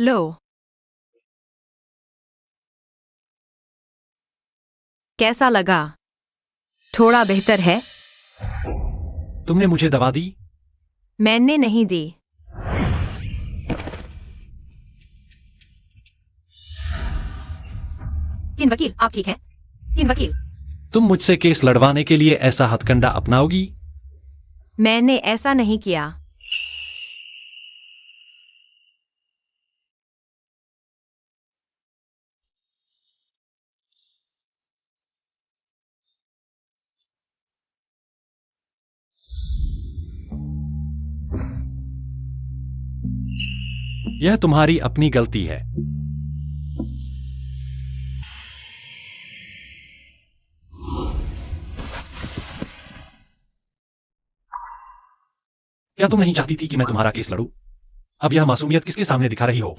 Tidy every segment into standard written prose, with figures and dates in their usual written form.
लो। कैसा लगा? थोड़ा बेहतर है? तुमने मुझे दवा दी? मैंने नहीं दी। किन वकील, आप ठीक हैं? किन वकील? तुम मुझसे केस लड़वाने के लिए ऐसा हथकंडा अपनाओगी? मैंने ऐसा नहीं किया। यह तुम्हारी अपनी गलती है। क्या तुम नहीं चाहती थी कि मैं तुम्हारा केस लड़ूं? अब यह मासूमियत किसके सामने दिखा रही हो?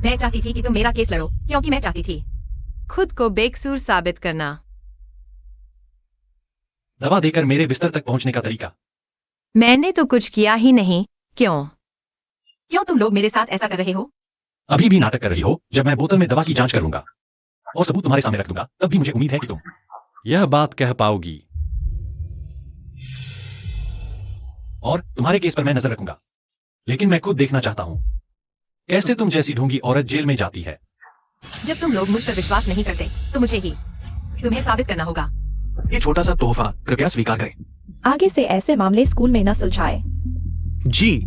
मैं चाहती थी कि तुम मेरा केस लड़ो, क्योंकि मैं चाहती थी खुद को बेकसूर साबित करना। दवा देकर मेरे बिस्तर तक पहुंचने का तरीका। मैंने तो कुछ किया ही नहीं। क्यों? क्यों तुम लोग मेरे साथ ऐसा कर रहे हो? अभी भी नाटक कर रही हो? जब मैं बोतल में दवा की जांच करूंगा और सबूत तुम्हारे सामने रख दूंगा, तब भी मुझे उम्मीद है कि तुम यह बात कह पाओगी। और तुम्हारे केस पर मैं नजर रखूंगा। लेकिन मैं खुद देखना चाहता हूं कैसे तुम जैसी ढोंगी औरत जेल में जाती है। जब तुम लोग मुझ पर विश्वास नहीं करते तो मुझे ही तुम्हें साबित करना होगा। ये छोटा सा तोहफा कृपया स्वीकार करें। आगे से ऐसे मामले स्कूल में न सुलझाए। जी।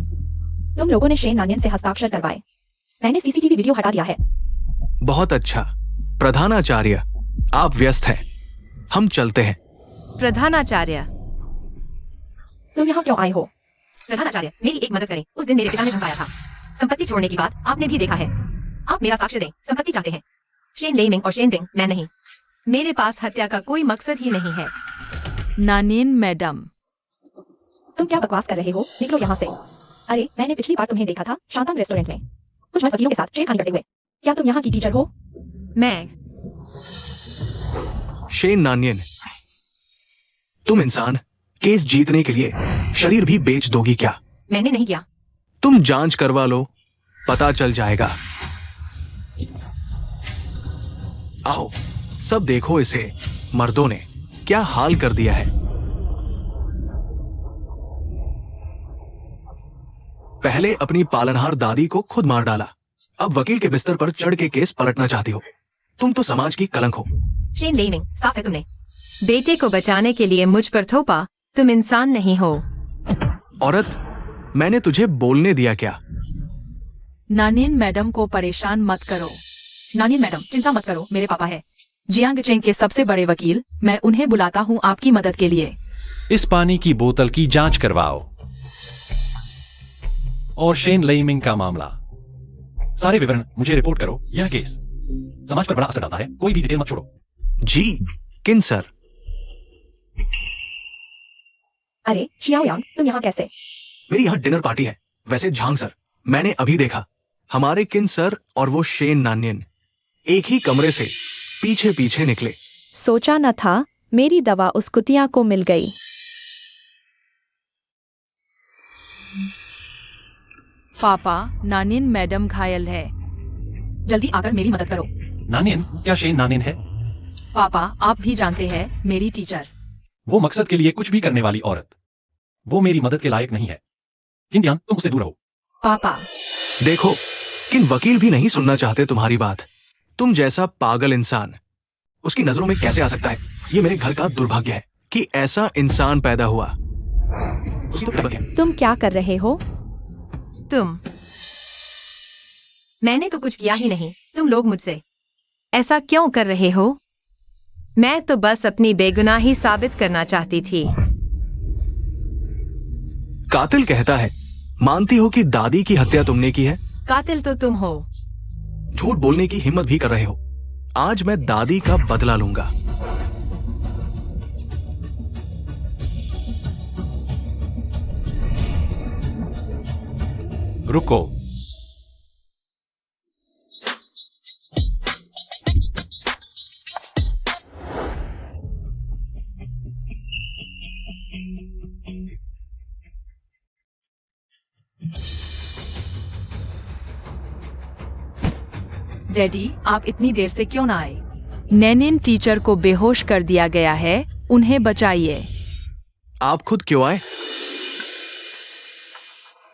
तुम लोगों ने शेन नानियन से हस्ताक्षर करवाए। मैंने सीसीटीवी वीडियो हटा दिया है। बहुत अच्छा। प्रधानाचार्य, आप व्यस्त हैं, हम चलते हैं। प्रधानाचार्य, तुम यहाँ क्यों आए हो? प्रधानाचार्य, मेरी एक मदद करें। उस दिन मेरे पिता ने धमकाया था। संपत्ति छोड़ने की बात आपने भी देखा है। आप मेरा साक्ष्य दें। संपत्ति चाहते हैं शेन लेइमिंग और शेन बिंग, मैं नहीं। मेरे पास हत्या का कोई मकसद ही नहीं है। नानिन मैडम, तुम क्या बकवास कर रहे हो? निकलो यहाँ से। अरे, मैंने पिछली बार तुम्हें देखा था शांतम रेस्टोरेंट में कुछ वकीलों के साथ छेड़खानी करते हुए। क्या तुम यहाँ की टीचर हो? मैं शेन नानियन, तुम इंसान केस जीतने के लिए शरीर भी बेच दोगी क्या? मैंने नहीं किया। तुम जांच करवा लो, पता चल जाएगा। आओ, सब देखो इसे। मर्दों ने क्या हाल कर दिया है। पहले अपनी पालनहार दादी को खुद मार डाला, अब वकील के बिस्तर पर चढ़ के केस पलटना चाहती हो। तुम तो समाज की कलंक हो। शेन लेइमिंग, साफ है तुमने बेटे को बचाने के लिए मुझ पर थोपा। तुम इंसान नहीं हो। औरत, मैंने तुझे बोलने दिया क्या? नानिन मैडम को परेशान मत करो। नानिन मैडम, चिंता मत करो, मेरे पापा है जियांग चेंग के सबसे बड़े वकील। मैं उन्हें बुलाता हूँ आपकी मदद के लिए। इस पानी की बोतल की जांच करवाओ और शेन लेइमिंग का मामला, सारे विवरण मुझे रिपोर्ट करो। यह केस समाज पर बड़ा असर डालता है, कोई भी डिटेल मत छोड़ो। जी, किन सर? अरे शियाओ यांग, तुम यहाँ कैसे? मेरी यहाँ डिनर पार्टी है। वैसे झांग सर, मैंने अभी देखा हमारे किन सर और वो शेन नानियन एक ही कमरे से पीछे पीछे निकले। सोचा न था मेरी दवा उस कुतिया को मिल गई। पापा, नानिन मैडम घायल है, जल्दी आकर मेरी मदद करो। नानिन? क्या शेन नानिन है? पापा, आप भी जानते हैं, मेरी टीचर। वो मकसद के लिए कुछ भी करने वाली औरत। वो मेरी मदद के लायक नहीं है। किंदियान, तुम उससे दूर रहो। पापा, देखो, किन वकील भी नहीं सुनना चाहते तुम्हारी बात। तुम जैसा पागल इंसान उसकी नजरों में कैसे आ सकता है? ये मेरे घर का दुर्भाग्य है कि ऐसा इंसान पैदा हुआ। उसकी तो तबीयत है। तुम क्या कर रहे हो? तुम। मैंने तो कुछ किया ही नहीं। तुम लोग मुझसे ऐसा क्यों कर रहे हो? मैं तो बस अपनी बेगुनाही साबित करना चाहती थी। कातिल कहता है, मानती हो कि दादी की हत्या तुमने की है? कातिल तो तुम हो। झूठ बोलने की हिम्मत भी कर रहे हो। आज मैं दादी का बदला लूंगा। रुको। डैडी, आप इतनी देर से क्यों ना आए? नैनिन टीचर को बेहोश कर दिया गया है, उन्हें बचाइए। आप खुद क्यों आए?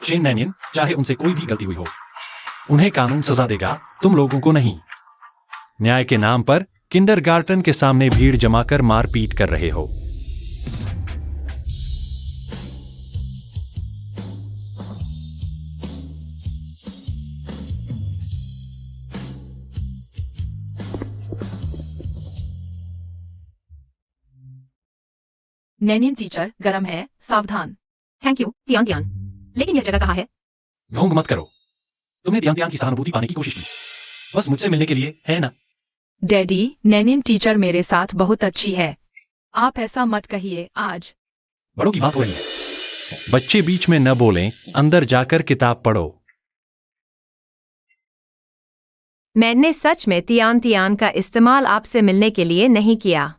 शेन नैनियन, चाहे उनसे कोई भी गलती हुई हो, उन्हें कानून सजा देगा, तुम लोगों को नहीं। न्याय के नाम पर किंडरगार्टन के सामने भीड़ जमाकर मारपीट कर रहे हो। नैनिन टीचर, गरम है, सावधान। Thank you, Tian Tian. लेकिन यह जगह कहाँ है? ढोंग मत करो। तुमने त्यान त्यान की सहानुभूति पाने की कोशिश की, बस मुझसे मिलने के लिए, है ना? डैडी, नैनिन टीचर मेरे साथ बहुत अच्छी है। आप ऐसा मत कहिए आज। बड़ों की बात हो रही है। बच्चे बीच में न बोलें, अंदर जाकर किताब पढ़ो। मैंने सच में तियान तियान का इस्तेमाल आपसे मिलने के लिए नहीं किया।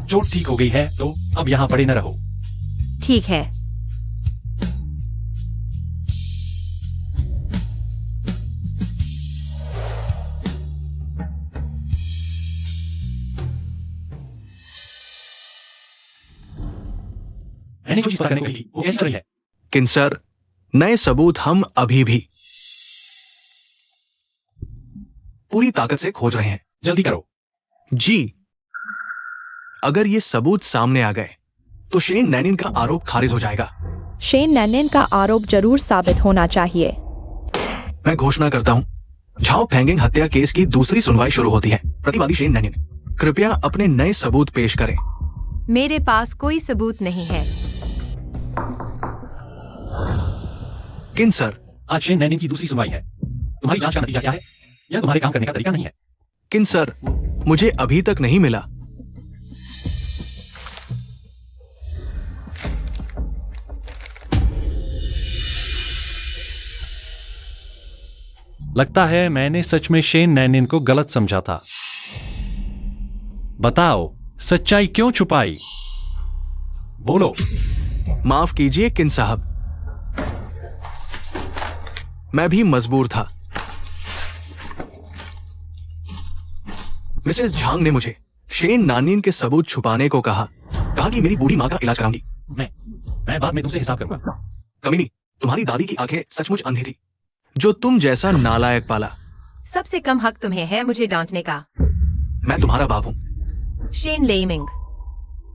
चोट ठीक हो गई है तो अब यहां पड़े न रहो। ठीक है। मैंने जो चीज पता करने को थी वो कैसी चल रही है? किन सर, नए सबूत हम अभी भी पूरी ताकत से खोज रहे हैं। जल्दी करो। जी, अगर ये सबूत सामने आ गए तो शेन नैनिन का आरोप खारिज हो जाएगा। शेन नैनिन का आरोप जरूर साबित होना चाहिए। मैं घोषणा करता हूँ, झाओ फेंगिंग हत्या केस की दूसरी सुनवाई शुरू होती है। प्रतिवादी शेन नैनिन, कृपया अपने नए सबूत पेश करें। मेरे पास कोई सबूत नहीं है। किन सर, आज शेन नैनिन की दूसरी सुनवाई है। तुम्हारी जांच का नतीजा क्या है? यह तुम्हारे काम करने का तरीका नहीं है। किन सर, मुझे अभी तक नहीं मिला। लगता है मैंने सच में शेन नैनिन को गलत समझा था। बताओ, सच्चाई क्यों छुपाई? बोलो। माफ कीजिए किन साहब, मैं भी मजबूर था। मिसेस झांग ने मुझे शेन नानिन के सबूत छुपाने को कहा कि मेरी बूढ़ी मां का इलाज कराऊंगी। मैं बाद में तुमसे हिसाब करूंगा। कमीनी, तुम्हारी दादी की आंखें सचमुच अंधी थी, जो तुम जैसा नालायक पाला। सबसे कम हक तुम्हें है मुझे डांटने का। मैं तुम्हारा बाप हूं। शेन लेइमिंग,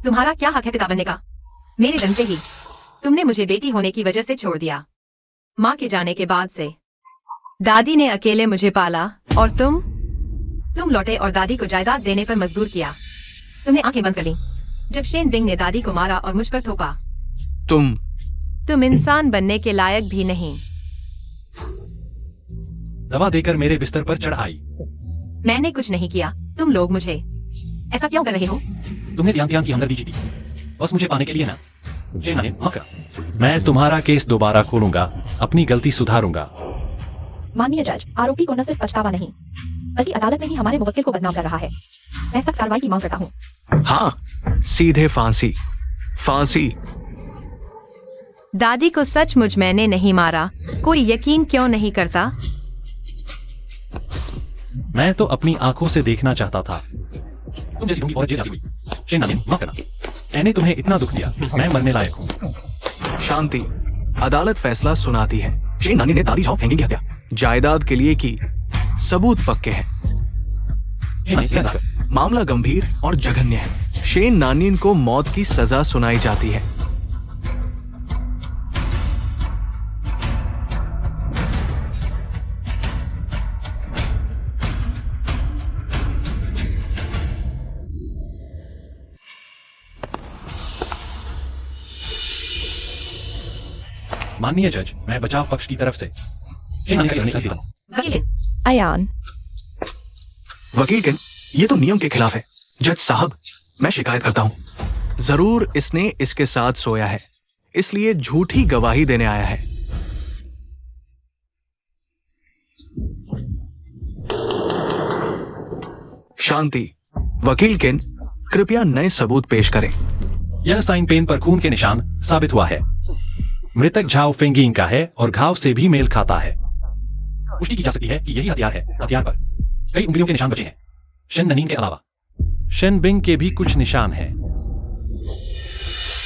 तुम्हारा क्या हक है पिता बनने का? मेरे जन्मते ही तुमने मुझे बेटी होने की वजह से छोड़ दिया। माँ के जाने के बाद से दादी ने अकेले मुझे पाला और तुम लौटे और दादी को जायदाद देने पर मजबूर किया। तुमने आंखें बंद कर ली जब शेन बिंग ने दादी को मारा और मुझ पर थोपा। तुम इंसान बनने के लायक भी नहीं। दवा देकर मेरे बिस्तर पर चढ़ आई। मैंने कुछ नहीं किया। तुम लोग मुझे ऐसा क्यों कर रहे हो? तुमने त्यान त्यान की हमदर्दी जीती, बस मुझे पाने के लिए ना। शेन नैनिन, माफ कर। मैं तुम्हारा केस दोबारा खोलूंगा, अपनी गलती सुधारूंगा। माननीय जज, आरोपी को न सिर्फ पछतावा नहीं बल्कि अदालत में ही हमारे मुवक्किल को बदनाम कर रहा है। मैं सख्त कार्रवाई की मांग करता हूँ। हाँ, सीधे फांसी। फांसी। दादी को सचमुच मैंने नहीं मारा। कोई यकीन क्यों नहीं करता? मैं तो अपनी आंखों से देखना चाहता था। तुम जैसी ढूंढी औरत जेल जाती हुई। शेन नैनिन, माफ करना। मैंने तुम्हें इतना दुख दिया, मैं मरने लायक हूँ। शांति। अदालत फैसला सुनाती है। शेन नानिन ने दादी झाओ फेंगिंग की हत्या जायदाद के लिए की। सबूत पक्के हैं। शेन नैनिन, क्या कर? मामला गंभीर और जघन्य है। शेन नानिन को मौत की सजा सुनाई जाती है। माननीय जज, मैं बचाव पक्ष की तरफ से शेन नैनिन का सुनने की हूँ। वकील, अयान, वकील किन, ये तो नियम के खिलाफ है। जज साहब, मैं शिकायत करता हूं। जरूर इसने इसके साथ सोया है, इसलिए झूठी गवाही देने आया है। शांति। वकील किन, कृपया नए सबूत पेश करें। यह साइन पेन पर खून के निशान साबित हुआ है। मृतक झाओ फेंगिंग का है और घाव से भी मेल खाता है। पुष्टि की जा सकती है कि यही हथियार है। हथियार पर कई उंगलियों के निशान बचे हैं, शेन ननीन के अलावा। शेन बिंग के भी कुछ निशान हैं।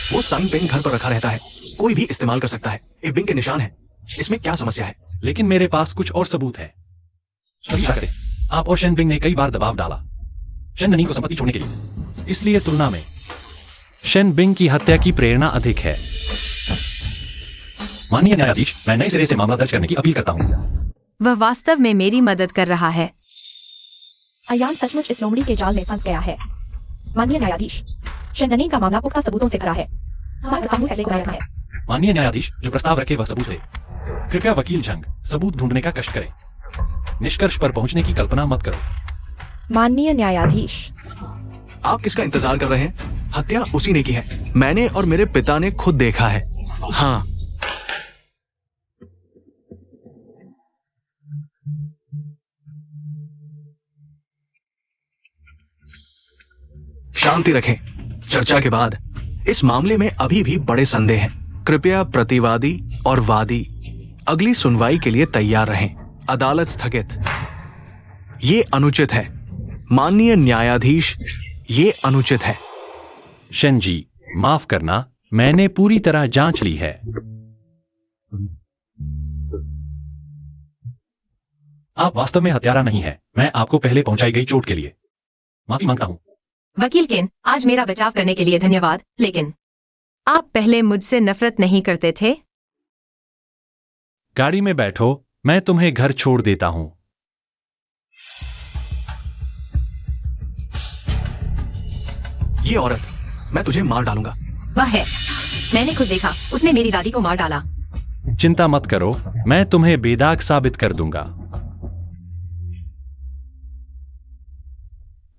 वो साइन पेन घर पर रखा रहता है, कोई भी इस्तेमाल कर सकता है। ये बिंग के निशान है, इसमें क्या समस्या है? लेकिन मेरे पास कुछ और सबूत है। अभी क्या करें? आप और शेन बिंग ने कई बार दबाव डाला शेन ननीन को संपत्ति छोड़ने के लिए। इसलिए तुलना में शेन बिंग की हत्या की प्रेरणा अधिक है। माननीय न्यायाधीश, मैं नए सिरे से मामला दर्ज करने की अपील करता हूँ। वह वास्तव में मेरी मदद कर रहा है। अयान सचमुच इस लोमड़ी के जाल में फंस गया है। माननीय न्यायाधीश, शेन ननीन का मामला पुख्ता सबूतों से भरा है। हमारे प्रस्ताव को फैसले को रखना है। माननीय न्यायाधीश, जो प्रस्ताव रखे वह सबूत दे। कृपया वकील झंग सबूत ढूंढने का कष्ट करें। निष्कर्ष पर पहुंचने की कल्पना मत करो। माननीय न्यायाधीश, आप किसका इंतजार कर रहे हैं? हत्या उसी ने की है। मैंने और मेरे पिता ने खुद देखा है। हाँ, शांति रखें। चर्चा के बाद इस मामले में अभी भी बड़े संदेह हैं। कृपया प्रतिवादी और वादी अगली सुनवाई के लिए तैयार रहें। अदालत स्थगित। ये अनुचित है। माननीय न्यायाधीश, ये अनुचित है। शेन जी, माफ करना, मैंने पूरी तरह जांच ली है। आप वास्तव में हत्यारा नहीं हैं। मैं आपको पहले पहुंचाई गई चोट के लिए माफी मांगता हूं। वकील केन, आज मेरा बचाव करने के लिए धन्यवाद, लेकिन आप पहले मुझसे नफरत नहीं करते थे? गाड़ी में बैठो, मैं तुम्हें घर छोड़ देता हूं। ये औरत, मैं तुझे मार डालूंगा। वह है, मैंने खुद देखा, उसने मेरी दादी को मार डाला। चिंता मत करो, मैं तुम्हें बेदाग साबित कर दूंगा।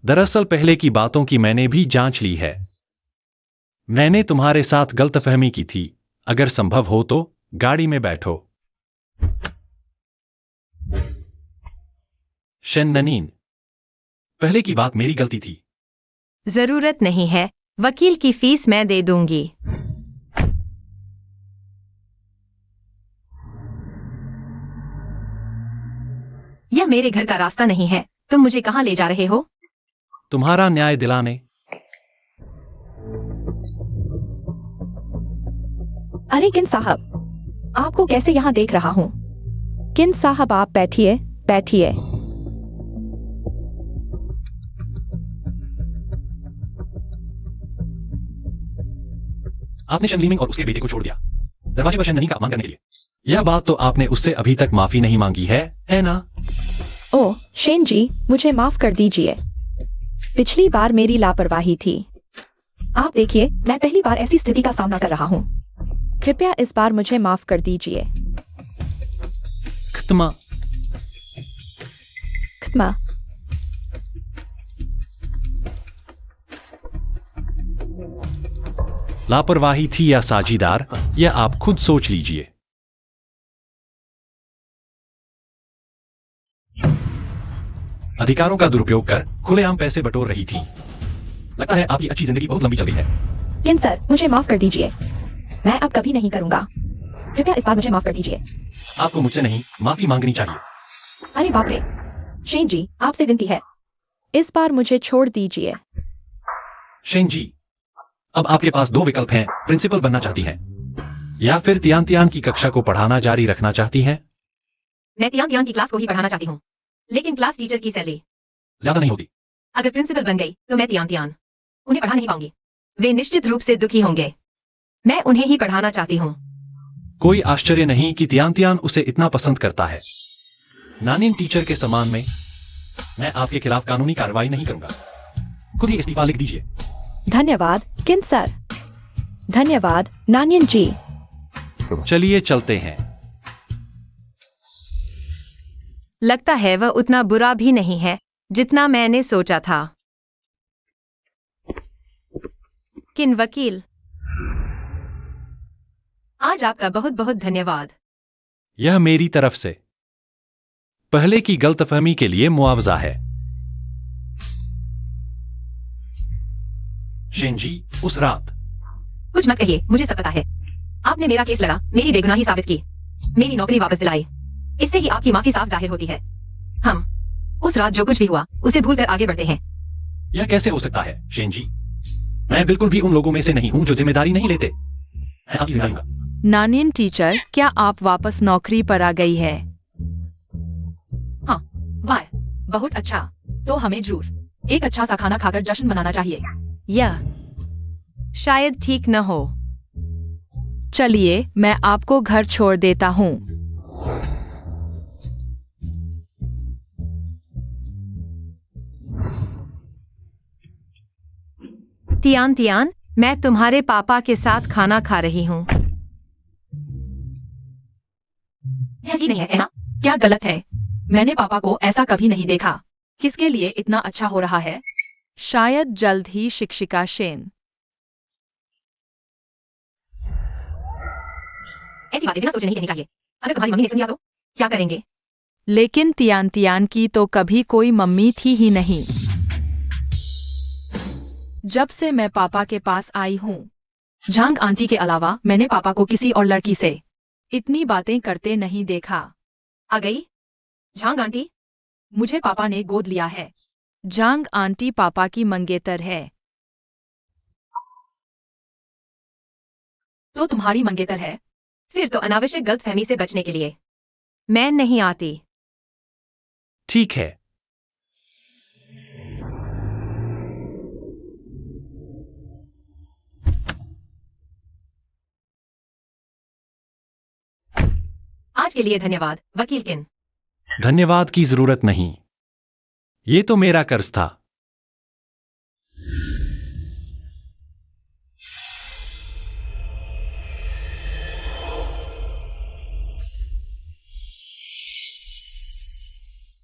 दरअसल पहले की बातों की मैंने भी जांच ली है। मैंने तुम्हारे साथ गलतफहमी की थी। अगर संभव हो तो गाड़ी में बैठो। शेन ननीन, पहले की बात मेरी गलती थी। जरूरत नहीं है, वकील की फीस मैं दे दूंगी। यह मेरे घर का रास्ता नहीं है। तुम मुझे कहां ले जा रहे हो? तुम्हारा न्याय दिलाने। अरे किन साहब, आपको कैसे यहाँ देख रहा हूँ। किन साहब, आप बैठिए, बैठिए। आपने शेन लीमिंग और उसके बेटे को छोड़ दिया दरवाजे पर शेन ननीन का अपमान करने के लिए। यह बात तो आपने उससे अभी तक माफी नहीं मांगी है ना? ओह शेन जी, मुझे माफ कर दीजिए। पिछली बार मेरी लापरवाही थी। आप देखिए, मैं पहली बार ऐसी स्थिति का सामना कर रहा हूँ। कृपया इस बार मुझे माफ कर दीजिए। खत्मा। खत्मा। लापरवाही थी या साझीदार, यह आप खुद सोच लीजिए। अधिकारों का दुरुपयोग कर खुलेआम पैसे बटोर रही थी। लगता है आपकी अच्छी जिंदगी बहुत लंबी चल रही है। किन सर, मुझे माफ कर दीजिए। मैं अब कभी नहीं करूंगा। कृपया इस बार मुझे माफ कर दीजिए। आपको मुझसे नहीं, माफी मांगनी चाहिए। अरे बाप रे, शेन जी, आपसे विनती है, इस बार मुझे छोड़ दीजिए। शेन जी, अब आपके पास दो विकल्प हैं। प्रिंसिपल बनना चाहती हैं या फिर तियान तियान की कक्षा को पढ़ाना जारी रखना चाहती हैं? मैं तियान तियान की क्लास को ही पढ़ाना चाहती हूँ, लेकिन क्लास टीचर की सैलरी ज्यादा नहीं होती। अगर प्रिंसिपल बन गई तो मैं तियान तियान उन्हें पढ़ा नहीं पाऊंगी। वे निश्चित रूप से दुखी होंगे। मैं उन्हें ही पढ़ाना चाहती हूँ। कोई आश्चर्य नहीं कि तियान तियान उसे इतना पसंद करता है। नानिन टीचर के सम्मान में मैं आपके खिलाफ कानूनी कार्रवाई नहीं करूंगा। खुद ही इस्तीफा लिख दीजिए। धन्यवाद किन सर। धन्यवाद नानियन जी। चलिए चलते हैं। लगता है वह उतना बुरा भी नहीं है जितना मैंने सोचा था। किन वकील, आज आपका बहुत बहुत धन्यवाद। यह मेरी तरफ से पहले की गलतफहमी के लिए मुआवजा है। शेन जी, उस रात कुछ मत कहिए, मुझे सब पता है। आपने मेरा केस लड़ा, मेरी बेगुनाही साबित की, मेरी नौकरी वापस दिलाई। इससे ही आपकी माफी साफ जाहिर होती है। हम उस रात जो कुछ भी हुआ उसे भूलकर आगे बढ़ते हैं। यह कैसे हो सकता है शेन जी? मैं बिल्कुल भी उन लोगों में से नहीं हूं जो जिम्मेदारी नहीं लेते। मैं आपकी जिम्मेदारी लूंगा। नानिन टीचर, क्या आप वापस नौकरी पर आ गई है? हाँ, वाह, बहुत अच्छा। तो हमें जरूर एक अच्छा सा खाना खाकर जश्न मनाना चाहिए। यह शायद ठीक न हो। चलिए, मैं आपको घर छोड़ देता हूँ। तियान तियान, मैं तुम्हारे पापा के साथ खाना खा रही हूँ। यह जी नहीं है ना? क्या गलत है? मैंने पापा को ऐसा कभी नहीं देखा। किसके लिए इतना अच्छा हो रहा है? शायद जल्द ही शिक्षिका शेन। ऐसी बातें बिना सोचे नहीं कहनी चाहिए। अगर तुम्हारी मम्मी ने सुन लिया तो क्या करेंगे? लेकिन तियान तियान की तो कभी कोई मम्मी थी ही नहीं। जब से मैं पापा के पास आई हूँ, झांग आंटी के अलावा मैंने पापा को किसी और लड़की से इतनी बातें करते नहीं देखा। आ गई झांग आंटी, मुझे पापा ने गोद लिया है। जांग आंटी पापा की मंगेतर है। तो तुम्हारी मंगेतर है? फिर तो अनावश्यक गलतफहमी से बचने के लिए मैं नहीं आती। ठीक है। आज के लिए धन्यवाद वकील किन। धन्यवाद की जरूरत नहीं, ये तो मेरा कर्ज था।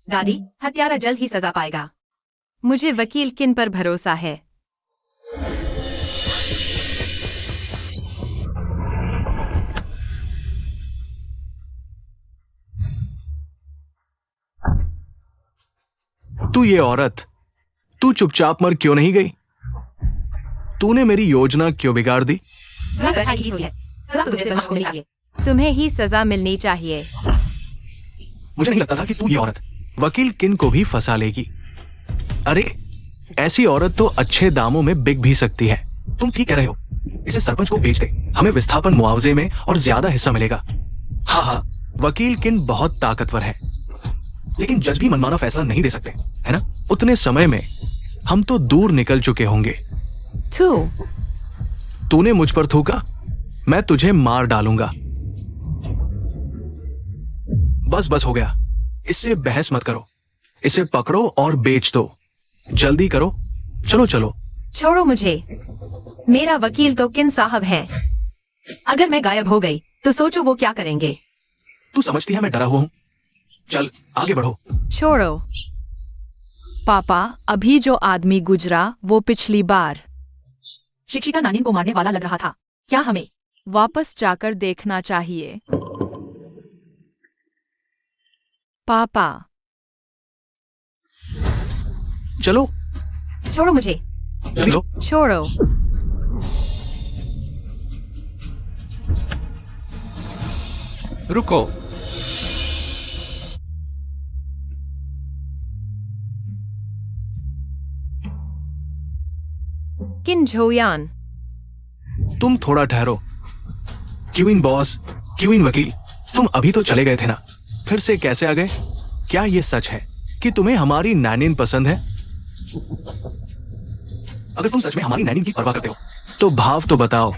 दादी, हत्यारा जल्द ही सजा पाएगा। मुझे वकील किन पर भरोसा है। तू ये औरत, तू चुपचाप मर क्यों नहीं गई? तूने मेरी योजना क्यों बिगाड़ दी? तुम्हें ही सजा मिलनी चाहिए। मुझे नहीं लगता था कि तू ये औरत वकील किन को भी फंसा लेगी। अरे, ऐसी औरत तो अच्छे दामों में बिक भी सकती है। तुम ठीक कह रहे हो, इसे सरपंच को बेच दे, हमें विस्थापन मुआवजे में और ज्यादा हिस्सा मिलेगा। हाँ हाँ, वकील किन बहुत ताकतवर है, लेकिन जज भी मनमाना फैसला नहीं दे सकते, है ना? उतने समय में हम तो दूर निकल चुके होंगे। तूने मुझ पर थूका, मैं तुझे मार डालूंगा। बस बस हो गया, इससे बहस मत करो। इसे पकड़ो और बेच दो। जल्दी करो, चलो चलो। छोड़ो मुझे, मेरा वकील तो किन साहब है। अगर मैं गायब हो गई तो सोचो वो क्या करेंगे। तू समझती है मैं डरा हुआ हूं? चल आगे बढ़ो। छोड़ो। पापा, अभी जो आदमी गुजरा वो पिछली बार शिक्षिका नानिन को मारने वाला लग रहा था। क्या हमें वापस जाकर देखना चाहिए? पापा, चलो छोड़ो मुझे, चलो। छोड़ो। रुको। किन झोयान, तुम थोड़ा ठहरो। क्वीन बॉस, क्वीन वकील, तुम अभी तो चले गए थे ना, फिर से कैसे आ गए? क्या ये सच है कि तुम्हें हमारी नानिन पसंद है? अगर तुम सच में हमारी नानिन की परवाह करते हो तो भाव तो बताओ।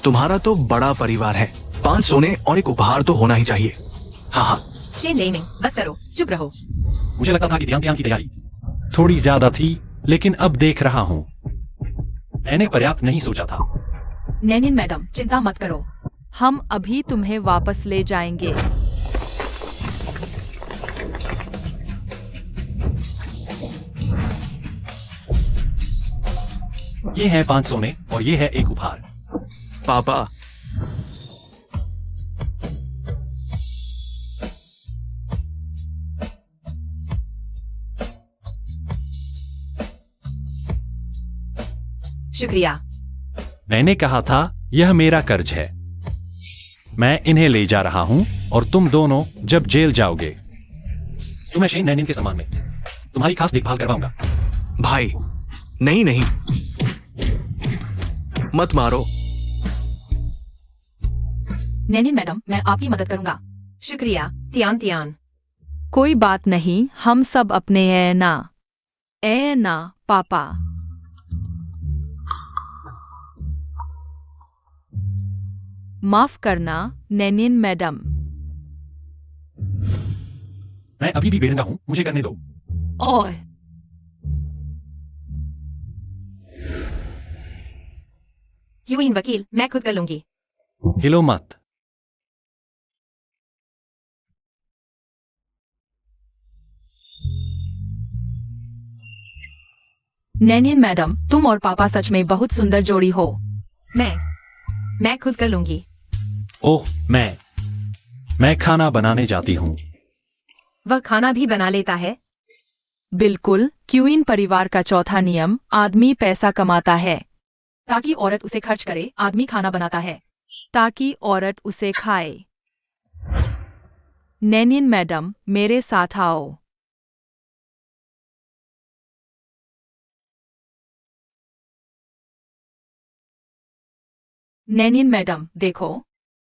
तुम्हारा तो बड़ा परिवार है, 5 सोने और एक उपहार तो होना ही चाहिए। हाँ हाँ। शेन लेमिंग, बस करो, चुप रहो। मुझे लगता था कि ध्यान की तैयारी थोड़ी ज्यादा थी, लेकिन अब देख रहा हूं मैंने पर्याप्त नहीं सोचा था। नैनिन मैडम, चिंता मत करो, हम अभी तुम्हें वापस ले जाएंगे। ये है 5 सोने और ये है एक उपहार। पापा, शुक्रिया। मैंने कहा था यह मेरा कर्ज है। मैं इन्हें ले जा रहा हूं और तुम दोनों जब जेल जाओगे तो मैं शेन नैनिन के सम्मान में तुम्हारी खास देखभाल करवाऊंगा। भाई नहीं नहीं, मत मारो। नैनिन मैडम, मैं आपकी मदद करूंगा। शुक्रिया तियान तियान। कोई बात नहीं, हम सब अपने ए ना पापा। माफ करना नैनिन मैडम। मैं अभी भी बेढंगा हूं, मुझे करने दो। ओह, यूइन वकील, मैं खुद कर लूंगी। हिलो मत। नैनिन मैडम, तुम और पापा सच में बहुत सुंदर जोड़ी हो। मैं खुद कर लूंगी। ओह, मैं खाना बनाने जाती हूँ। वह खाना भी बना लेता है। बिल्कुल, क्यूइन परिवार का चौथा नियम, आदमी पैसा कमाता है ताकि औरत उसे खर्च करे, आदमी खाना बनाता है ताकि औरत उसे खाए। नैनिन मैडम, मेरे साथ आओ। नैनिन मैडम, देखो,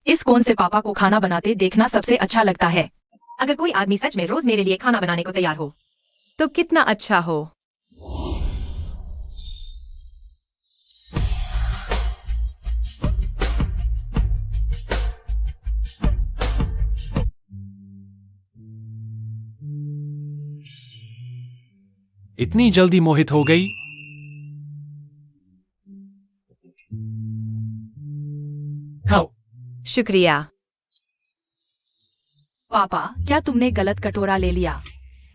इस कोण से पापा को खाना बनाते देखना सबसे अच्छा लगता है। अगर कोई आदमी सच में रोज मेरे लिए खाना बनाने को तैयार हो तो कितना अच्छा हो। इतनी जल्दी मोहित हो गई? खाओ। शुक्रिया। पापा, क्या तुमने गलत कटोरा ले लिया?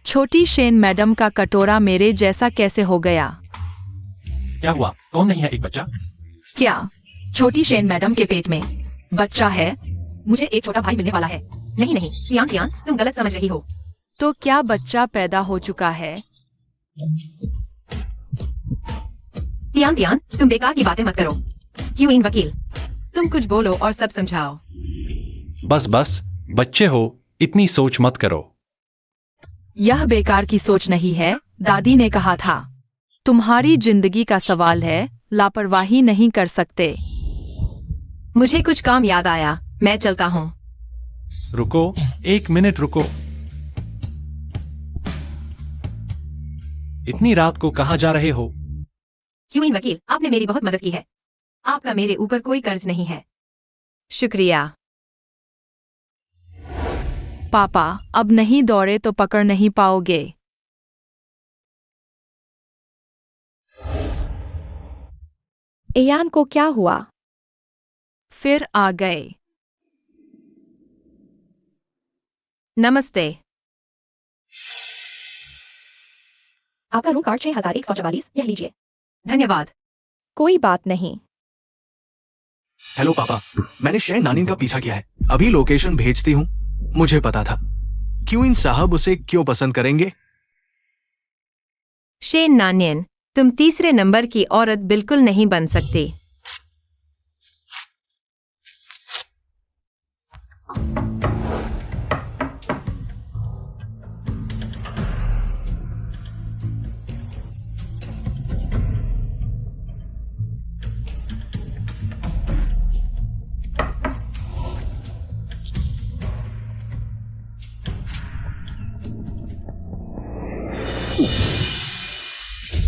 छोटी शेन मैडम का कटोरा मेरे जैसा कैसे हो गया? क्या हुआ? कौन नहीं है एक बच्चा? क्या छोटी शेन मैडम के पेट में बच्चा है? मुझे एक छोटा भाई मिलने वाला है। नहीं नहीं तियान तियान, तुम गलत समझ रही हो। तो क्या बच्चा पैदा हो चुका है? तियान तियान, तुम बेकार की बातें मत करो। यूइन वकील, तुम कुछ बोलो और सब समझाओ। बस बच्चे हो, इतनी सोच मत करो। यह बेकार की सोच नहीं है, दादी ने कहा था। तुम्हारी जिंदगी का सवाल है, लापरवाही नहीं कर सकते। मुझे कुछ काम याद आया, मैं चलता हूँ। रुको, 1 मिनट रुको। इतनी रात को कहाँ जा रहे हो? यूइन वकील, आपने मेरी बहुत मदद की है। आपका मेरे ऊपर कोई कर्ज नहीं है। शुक्रिया। पापा, अब नहीं दौड़े तो पकड़ नहीं पाओगे। एयान को क्या हुआ? फिर आ गए। नमस्ते। आपका रूम कार्ड 6144, यह लीजिए। धन्यवाद। कोई बात नहीं। हेलो पापा, मैंने शेन नानिन का पीछा किया है। अभी लोकेशन भेजती हूँ। मुझे पता था। क्यूइन साहब उसे क्यों पसंद करेंगे? शेन नानियन, तुम तीसरे नंबर की औरत बिल्कुल नहीं बन सकती।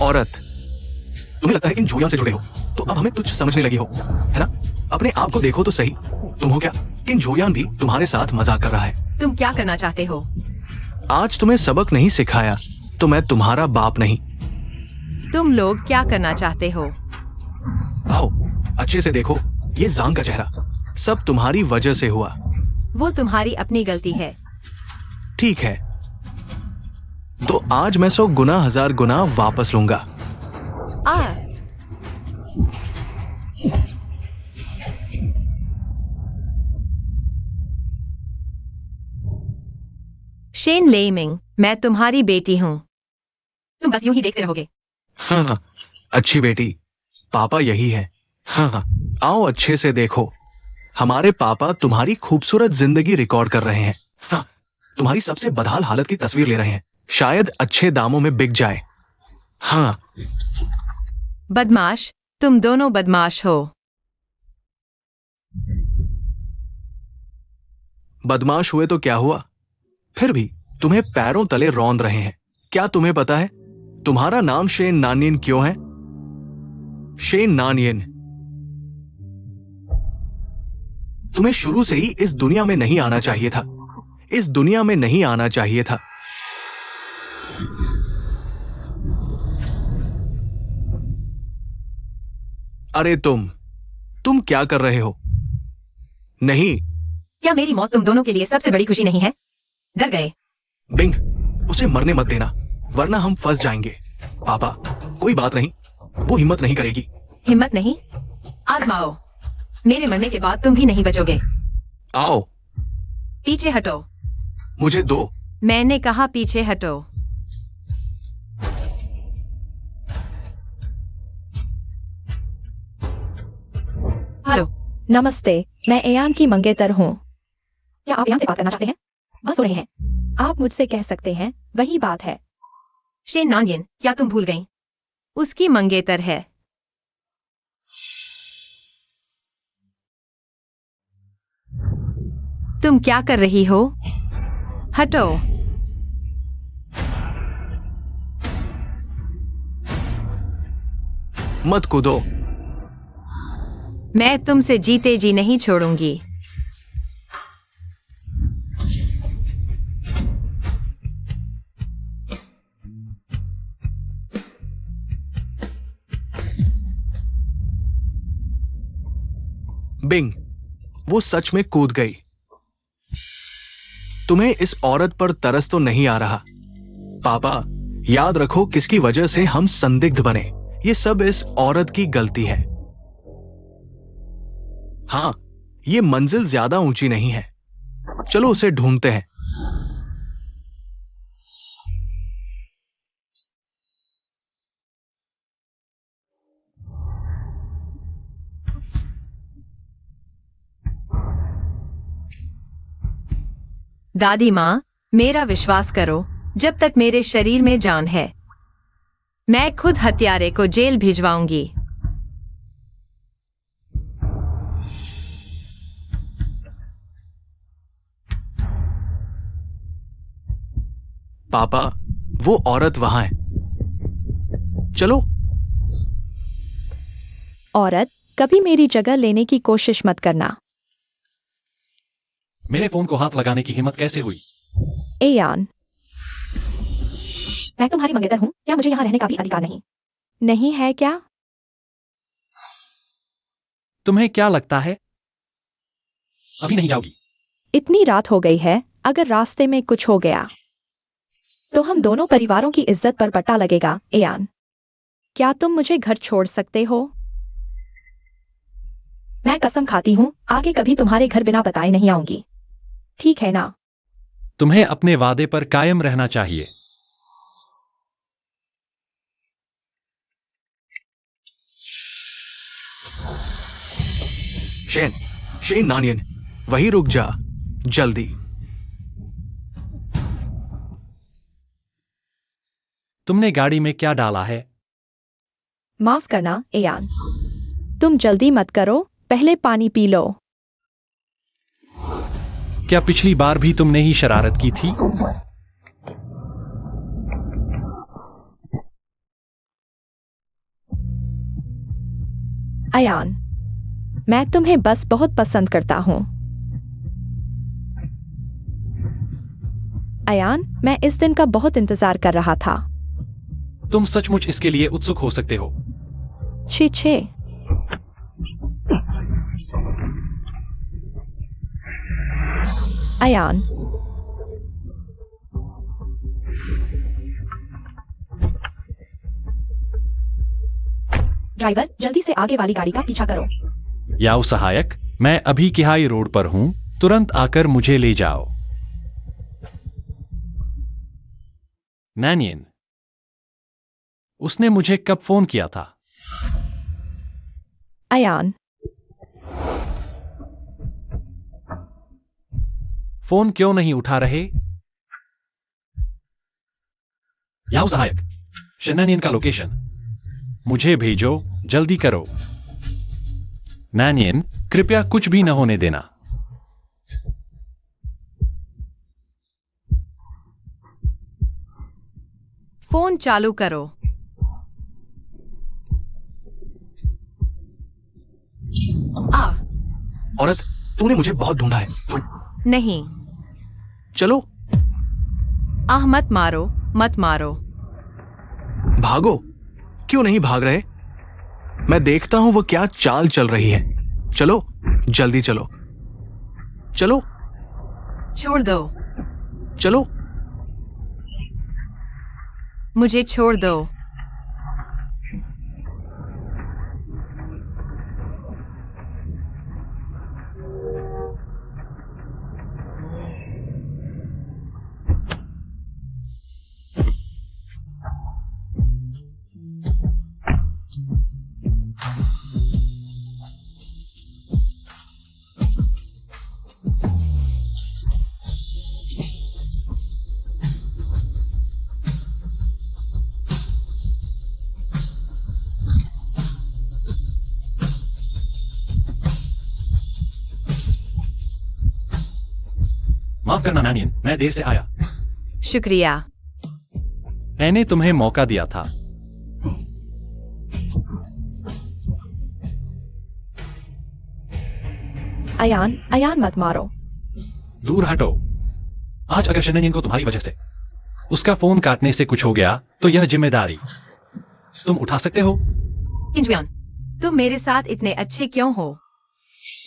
औरत, तुम्हें लगता है इन झूठों से जुड़े हो तो अब हमें तुच्छ समझने लगी हो, है ना? अपने आप को देखो तो सही। तुम हो क्या? किन झोयान भी तुम्हारे साथ मजाक कर रहा है। तुम क्या करना चाहते हो? आज तुम्हें सबक नहीं सिखाया तो मैं तुम्हारा बाप नहीं। तुम लोग क्या करना चाहते हो? आओ, अच्छे से देखो, ये जांग का चेहरा सब तुम्हारी वजह से हुआ। वो तुम्हारी अपनी गलती है। ठीक है, तो आज मैं 100 गुना 1000 गुना वापस लूंगा। शेन लेइमिंग, मैं तुम्हारी बेटी हूँ। तुम बस यूं ही देखते रहोगे। हाँ, अच्छी बेटी, पापा यही है। हाँ, आओ अच्छे से देखो। हमारे पापा तुम्हारी खूबसूरत जिंदगी रिकॉर्ड कर रहे हैं। हाँ, तुम्हारी सबसे बदहाल हालत की तस्वीर ले रहे हैं। शायद अच्छे दामों में बिक जाए। हाँ, बदमाश, तुम दोनों बदमाश हो। बदमाश हुए तो क्या हुआ? फिर भी तुम्हें पैरों तले रौंद रहे हैं। क्या तुम्हें पता है तुम्हारा नाम शेन नानियन क्यों है? शेन नानियन, तुम्हें शुरू से ही इस दुनिया में नहीं आना चाहिए था। इस दुनिया में नहीं आना चाहिए था। अरे तुम क्या कर रहे हो? नहीं, क्या मेरी मौत तुम दोनों के लिए सबसे बड़ी खुशी नहीं है? डर गए? बिंग, उसे मरने मत देना, वरना हम फंस जाएंगे। पापा, कोई बात नहीं, वो हिम्मत नहीं करेगी। हिम्मत नहीं? आजमाओ। मेरे मरने के बाद तुम भी नहीं बचोगे। आओ, पीछे हटो। मुझे दो। मैंने कहा पीछे हटो। हेलो। नमस्ते, मैं एयान की मंगेतर हूँ। क्या आप एयान से बात करना चाहते हैं? वह सो रहे हैं। आप मुझसे कह सकते हैं, वही बात है। शेन नानियन, क्या तुम भूल गई? उसकी मंगेतर है। तुम क्या कर रही हो? हटो। मत कूदो। मैं तुमसे जीते जी नहीं छोड़ूंगी। बिंग, वो सच में कूद गई। तुम्हें इस औरत पर तरस तो नहीं आ रहा? पापा, याद रखो किसकी वजह से हम संदिग्ध बने। ये सब इस औरत की गलती है। हाँ, ये मंजिल ज्यादा ऊंची नहीं है। चलो उसे ढूंढते हैं। दादी माँ, मेरा विश्वास करो, जब तक मेरे शरीर में जान है, मैं खुद हत्यारे को जेल भिजवाऊंगी। पापा, वो औरत वहां है। चलो। औरत, कभी मेरी जगह लेने की कोशिश मत करना। मेरे फोन को हाथ लगाने की हिम्मत कैसे हुई? एयान, मैं तुम्हारी मंगेतर हूँ। क्या मुझे यहाँ रहने का भी अधिकार नहीं? नहीं है क्या? तुम्हें क्या लगता है अभी नहीं जाओगी? इतनी रात हो गई है, अगर रास्ते में कुछ हो गया तो हम दोनों परिवारों की इज्जत पर पट्टा लगेगा। एयान, क्या तुम मुझे घर छोड़ सकते हो? मैं कसम खाती हूँ, आगे कभी तुम्हारे घर बिना बताए नहीं आऊंगी। ठीक है ना? तुम्हें अपने वादे पर कायम रहना चाहिए। शेन नानियन, वही रुक जा, जल्दी। तुमने गाड़ी में क्या डाला है? माफ करना एयान, तुम जल्दी मत करो, पहले पानी पी लो। क्या पिछली बार भी तुमने ही शरारत की थी? अयान, मैं तुम्हें बस बहुत पसंद करता हूं। अयान, मैं इस दिन का बहुत इंतजार कर रहा था। तुम सचमुच इसके लिए उत्सुक हो सकते हो। छी छे। अयान, ड्राइवर, जल्दी से आगे वाली गाड़ी का पीछा करो। याओ सहायक, मैं अभी किहाई रोड पर हूं, तुरंत आकर मुझे ले जाओ। नैनियन, उसने मुझे कब फोन किया था? अयान, फोन क्यों नहीं उठा रहे? याओ सहायक, शेनानियन का लोकेशन मुझे भेजो, जल्दी करो। नैनियन, कृपया कुछ भी न होने देना। फोन चालू करो। औरत, तूने मुझे बहुत ढूंढा है। तुम नहीं। चलो मत मारो, मत मारो। भागो। क्यों नहीं भाग रहे? मैं देखता हूं वो क्या चाल चल रही है। चलो, जल्दी चलो। चलो, छोड़ दो, चलो। मुझे छोड़ दो। माफ करना नैनियन, मैं देर से आया। शुक्रिया। मैंने तुम्हें मौका दिया था। अयान, अयान मत मारो। दूर हटो। आज अगर शेनानियन को तुम्हारी वजह से उसका फोन काटने से कुछ हो गया तो यह जिम्मेदारी तुम उठा सकते हो। किंजुयान, तुम मेरे साथ इतने अच्छे क्यों हो?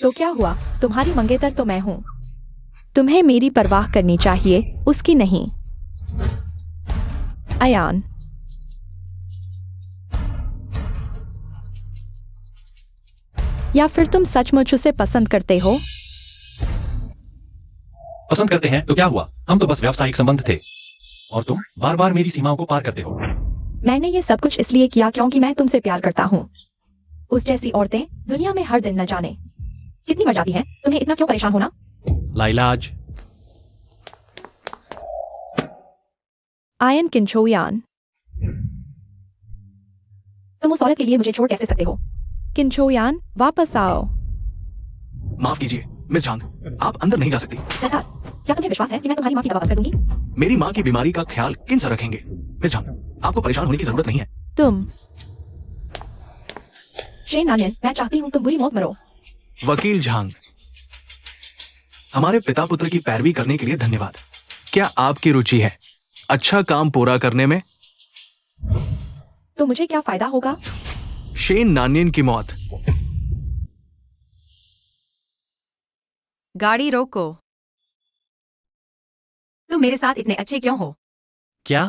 तो क्या हुआ? तुम्हारी मंगेतर तो मैं हूं। तुम्हें मेरी परवाह करनी चाहिए, उसकी नहीं। अयान, या फिर तुम सचमुच उसे पसंद करते हो? पसंद करते हैं तो क्या हुआ? हम तो बस व्यावसायिक संबंध थे और तुम बार बार मेरी सीमाओं को पार करते हो। मैंने ये सब कुछ इसलिए किया क्योंकि मैं तुमसे प्यार करता हूँ। उस जैसी औरतें दुनिया में हर दिन न जाने कितनी मर जाती हैं। तुम्हें इतना क्यों परेशान होना? लाइलाज, आयन किंचोयान, तुम उस औरत के लिए मुझे छोड़ कैसे सकते हो? किंचोयान, वापस आओ। माफ कीजिए मिस झांग, आप अंदर नहीं जा सकती। लता, क्या तुम्हें विश्वास है कि मैं तुम्हारी माँ की दवा बंद कर दूंगी? मेरी माँ की बीमारी का ख्याल किन से रखेंगे? मिस झांग, आपको परेशान होने की जरूरत नहीं है। तुम शेन नानियन, मैं चाहती हूँ तुम बुरी मौत मरो। वकील झांग, हमारे पिता पुत्र की पैरवी करने के लिए धन्यवाद। क्या आपकी रुचि है अच्छा काम पूरा करने में? तो मुझे क्या फायदा होगा? शेन नानियन की मौत। गाड़ी रोको। तुम मेरे साथ इतने अच्छे क्यों हो? क्या?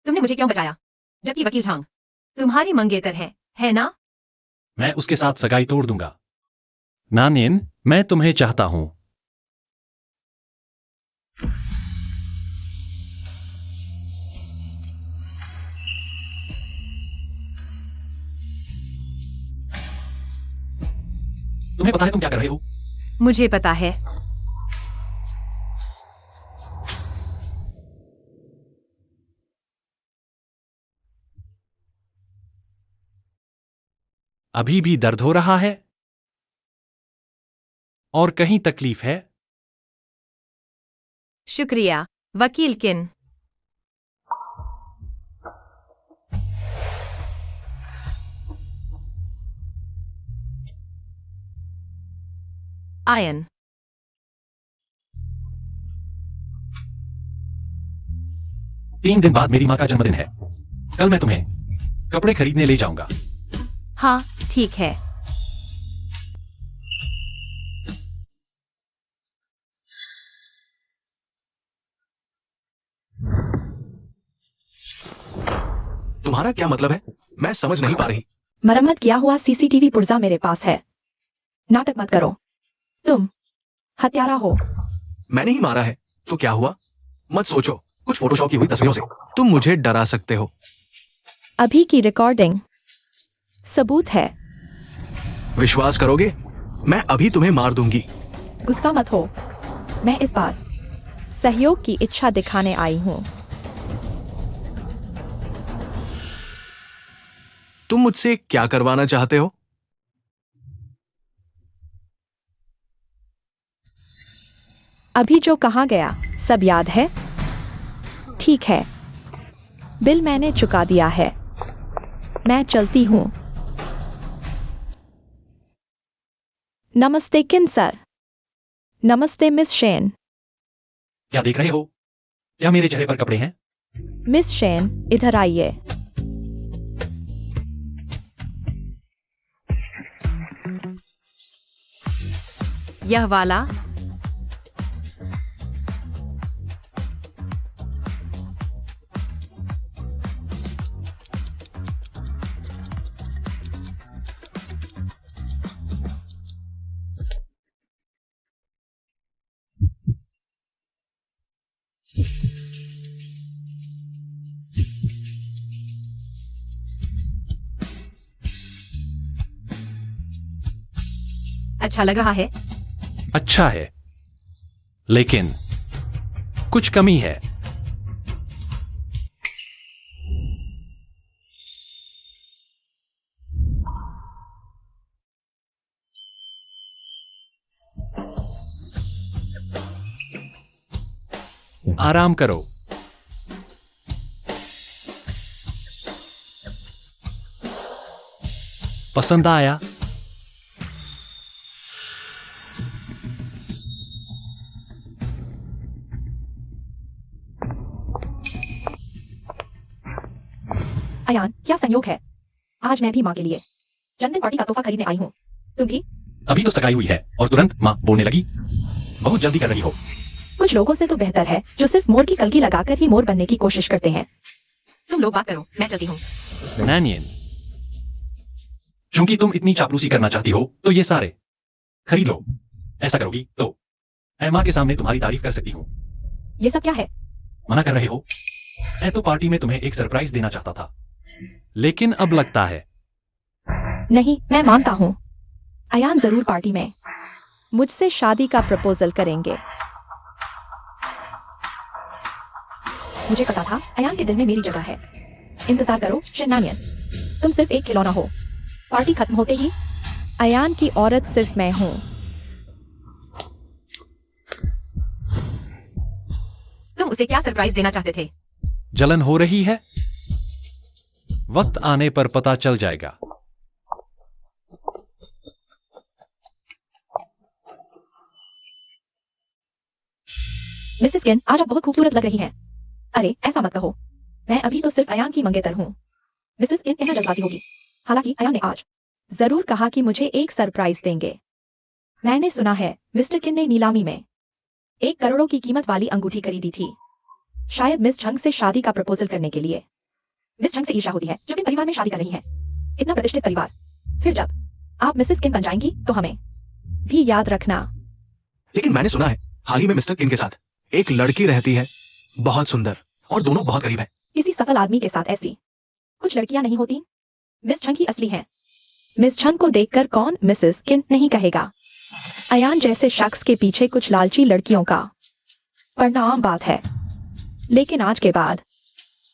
तुमने मुझे क्यों बचाया? जबकि वकील झांग तुम्हारी मंगेतर है ना? मैं उसके साथ सगाई तोड़ दूंगा। नानियन, मैं तुम्हें चाहता हूं। तुम्हें पता है तुम क्या कर रहे हो? मुझे पता है। अभी भी दर्द हो रहा है? और कहीं तकलीफ है? शुक्रिया, वकील किन। आयन, 3 दिन बाद मेरी माँ का जन्मदिन है। कल मैं तुम्हें कपड़े खरीदने ले जाऊंगा। हाँ ठीक है। तुम्हारा क्या मतलब है? मैं समझ नहीं पा रही। मरम्मत किया हुआ सीसीटीवी पुर्जा मेरे पास है। नाटक मत करो। तुम हत्यारा हो। मैंने ही मारा है तो क्या हुआ? मत सोचो कुछ फोटोशॉप की हुई तस्वीरों से तुम मुझे डरा सकते हो। अभी की रिकॉर्डिंग सबूत है। विश्वास करोगे? मैं अभी तुम्हें मार दूंगी। गुस्सा मत हो। मैं इस बार सहयोग की इच्छा दिखाने आई हूँ। तुम मुझसे क्या करवाना चाहते हो? अभी जो कहा गया सब याद है? ठीक है, बिल मैंने चुका दिया है। मैं चलती हूँ। नमस्ते किन सर। नमस्ते मिस शेन। क्या देख रहे हो? क्या मेरे चेहरे पर कपड़े हैं? मिस शेन इधर आइए। यह वाला अच्छा लग रहा है। अच्छा है, लेकिन कुछ कमी है। आराम करो। पसंद आया? अयान, क्या संयोग है। आज मैं भी माँ के लिए जन्मदिन पार्टी का तोहफा खरीदने आई हूँ। तुम भी? अभी तो सगाई हुई है और तुरंत माँ बोलने लगी। बहुत जल्दी कर रही हो। कुछ लोगों से तो बेहतर है जो सिर्फ मोर की कलगी लगाकर ही मोर बनने की कोशिश करते हैं। तुम लोग बात करो, मैं चलती हूँ। नैनियन, चूंकि तुम इतनी चापलूसी करना चाहती हो तो ये सारे खरीद लो। ऐसा करोगी तो मैं माँ के सामने तुम्हारी तारीफ कर सकती हूँ। ये सब क्या है? मना कर रहे हो? मैं तो पार्टी में तुम्हें एक सरप्राइज देना चाहता था, लेकिन अब लगता है नहीं, मैं मानता हूँ। अयान जरूर पार्टी में मुझसे शादी का प्रपोजल करेंगे। मुझे पता था अयान के दिल में मेरी जगह है। इंतजार करो शेनानियन, तुम सिर्फ एक खिलौना हो। पार्टी खत्म होते ही अयान की औरत सिर्फ मैं हूँ। तुम उसे क्या सरप्राइज देना चाहते थे? जलन हो रही है? वक्त आने पर पता चल जाएगा। मिसेस किन, आज आप बहुत खूबसूरत लग रही हैं। अरे ऐसा मत कहो, मैं अभी तो सिर्फ अयान की मंगेतर हूँ। मिसेस किन कहना जल्दबाजी होगी। हालांकि अयान ने आज जरूर कहा कि मुझे एक सरप्राइज देंगे। मैंने सुना है मिस्टर किन ने नीलामी में 1 करोड़ की कीमत वाली अंगूठी खरीदी थी, शायद मिस झंग से शादी का प्रपोजल करने के लिए। मिस झंग से ईर्ष्या होती है जो किन परिवार में शादी कर रही है। इतना प्रतिष्ठित परिवार। फिर जब आप मिसेस किन बन जाएंगी तो हमें भी याद रखना। लेकिन मैंने सुना है हाल ही में मिस्टर किन के साथ एक लड़की रहती है, बहुत सुंदर, और दोनों बहुत करीब है। किसी सफल आदमी के साथ ऐसी कुछ लड़कियां नहीं होती। मिस झंग ही असली हैं। मिस झंग को देखकर कौन मिसेस किन नहीं कहेगा। अयान जैसे शख्स के पीछे कुछ लालची लड़कियों का पड़ना आम बात है, लेकिन आज के बाद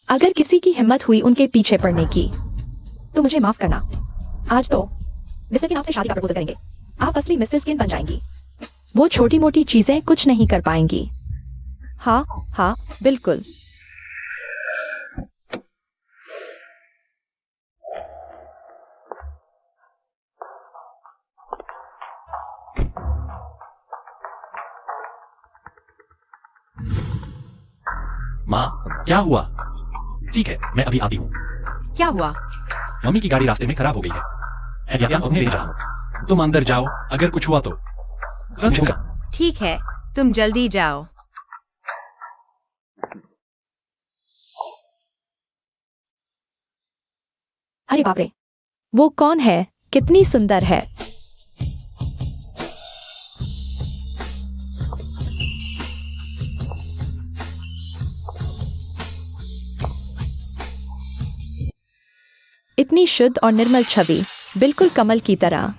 अगर किसी की हिम्मत हुई उनके पीछे पड़ने की तो मुझे माफ करना। आज तो मिस्टर किन आपसे शादी का प्रपोजल करेंगे। आप असली मिसेस किन बन जाएंगी। वो छोटी मोटी चीजें कुछ नहीं कर पाएंगी। हाँ हाँ बिल्कुल। माँ, क्या हुआ? ठीक है, मैं अभी आती हूँ। क्या हुआ? मम्मी की गाड़ी रास्ते में खराब हो गई है। मैं उन्हें ले जाऊँ। तुम अंदर जाओ, अगर कुछ हुआ तो तुरंत होगा। ठीक है, तुम जल्दी जाओ। अरे बाप रे, वो कौन है? कितनी सुंदर है। इतनी शुद्ध और निर्मल छवि, बिल्कुल कमल की तरह।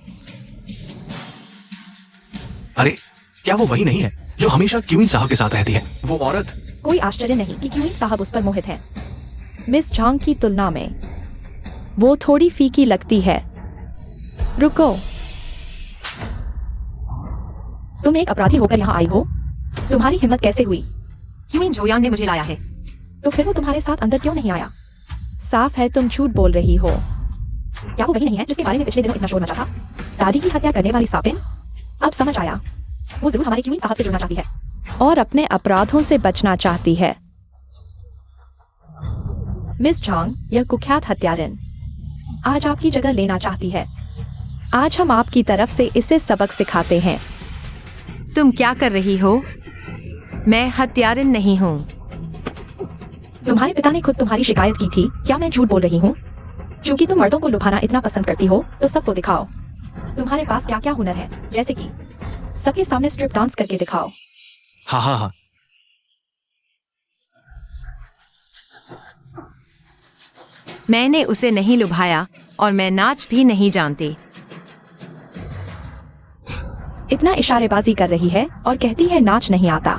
अरे क्या वो वही नहीं है जो हमेशा क्वीन साहब के साथ रहती है। वो औरत कोई आश्चर्य नहीं कि क्वीन साहब उस पर मोहित हैं। मिस झांग की तुलना में वो थोड़ी फीकी लगती है। रुको, तुम एक अपराधी होकर यहाँ आई हो? तुम्हारी हिम्मत कैसे हुई? क्वीन जोयान ने मुझे लाया है। तो फिर वो तुम्हारे साथ अंदर क्यों नहीं आया? साफ है तुम झूठ बोल रही हो। क्या वो वही नहीं है जिसके बारे में पिछले दिनों इतना शोर मचा था? दादी की हत्या करने वाली सापिन? अब समझ आया, वो जरूर हमारे क्वीन साहब से जुड़ना चाहती है और अपने अपराधों से बचना चाहती है। मिस झांग, यह कुख्यात हत्यारिन आज आपकी जगह लेना चाहती है। आज हम आपकी तरफ से इसे सबक सिखाते हैं। तुम क्या कर रही हो? मैं हत्यारिन नहीं हूँ। तुम्हारे पिता ने खुद तुम्हारी शिकायत की थी। क्या मैं झूठ बोल रही हूँ? क्योंकि तुम मर्दों को लुभाना इतना पसंद करती हो तो सबको दिखाओ तुम्हारे पास क्या क्या हुनर है, जैसे कि सबके सामने स्ट्रिप डांस करके दिखाओ। हाँ हाँ हाँ, मैंने उसे नहीं लुभाया और मैं नाच भी नहीं जानती। इतना इशारेबाजी कर रही है और कहती है नाच नहीं आता।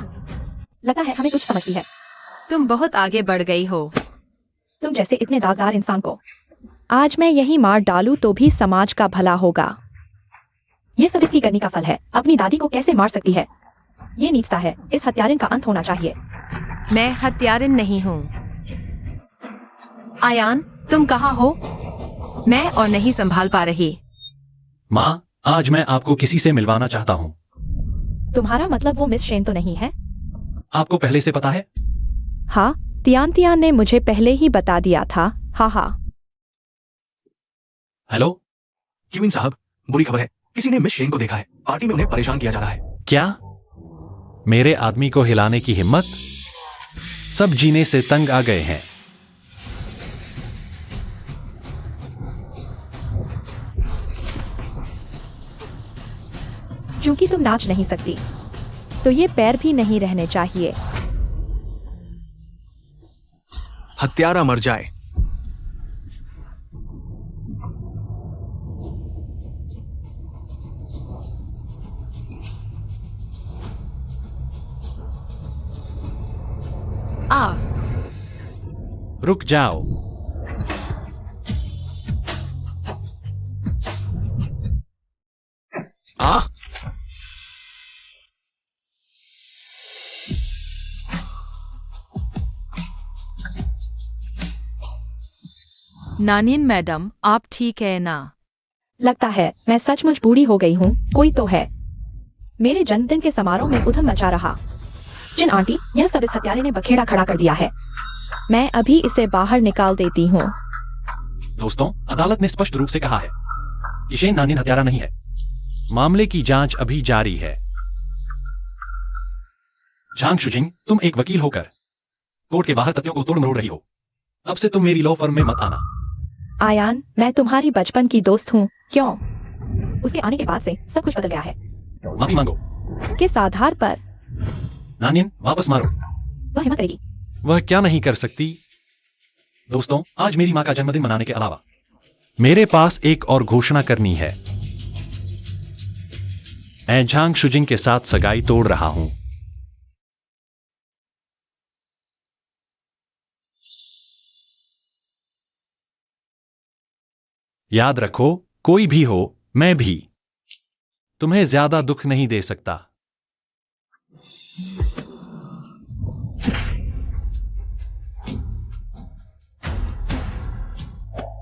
लगता है हमें कुछ समझती है। तुम बहुत आगे बढ़ गई हो। तुम जैसे इतने दागदार इंसान को आज मैं यही मार डालूं तो भी समाज का भला होगा। ये सब इसकी करनी का फल है। अपनी दादी को कैसे मार सकती है? ये नीचता है। इस हत्यारिन का अंत होना चाहिए। मैं हत्यारिन नहीं हूँ। आयान, तुम कहाँ हो? मैं और नहीं संभाल पा रही। माँ, आज मैं आपको किसी से मिलवाना चाहता हूँ। तुम्हारा मतलब वो मिस शेन तो नहीं है? आपको पहले से पता है? हाँ, तियान ने मुझे पहले ही बता दिया था। हाँ हाँ। हेलो, क्वीन साहब, बुरी खबर है। किसी ने मिस शेन को देखा है। पार्टी में उन्हें परेशान किया जा रहा है। क्या? मेरे आदमी को हिलाने की हिम्मत? सब जीने से तंग आ गए हैं। क्योंकि तुम नाच नहीं सकती तो ये पैर भी नहीं रहने चाहिए। हत्यारा मर जाए। आ, रुक जाओ। आ नानिन मैडम, आप ठीक है ना? लगता है मैं सचमुच बूढ़ी हो गई हूँ। कोई तो है मेरे जन्मदिन के समारोह में उधम मचा रहा। जिन आंटी, यह सब इस हत्यारे ने बखेड़ा खड़ा कर दिया है। मैं अभी इसे बाहर निकाल देती हूँ। दोस्तों, अदालत ने स्पष्ट रूप से कहा है कि शेन नानिन हत्यारा नहीं है। मामले की जांच अभी जारी है। झांग शुजिंग, तुम एक वकील होकर कोर्ट के बाहर तथ्यों को तोड़ मरोड़ रही हो। अब से तुम मेरी लॉ फर्म में मत आना। आयान, मैं तुम्हारी बचपन की दोस्त हूँ। क्यों? उसके आने के बाद से सब कुछ बदल गया है। माफी मांगो। किस आधार पर? नानिन, वापस मारो। वह हिम्मत करेगी? वह क्या नहीं कर सकती? दोस्तों, आज मेरी मां का जन्मदिन मनाने के अलावा मेरे पास एक और घोषणा करनी है। मैं झांग शुजिंग के साथ सगाई तोड़ रहा हूं। याद रखो, कोई भी हो, मैं भी तुम्हें ज्यादा दुख नहीं दे सकता।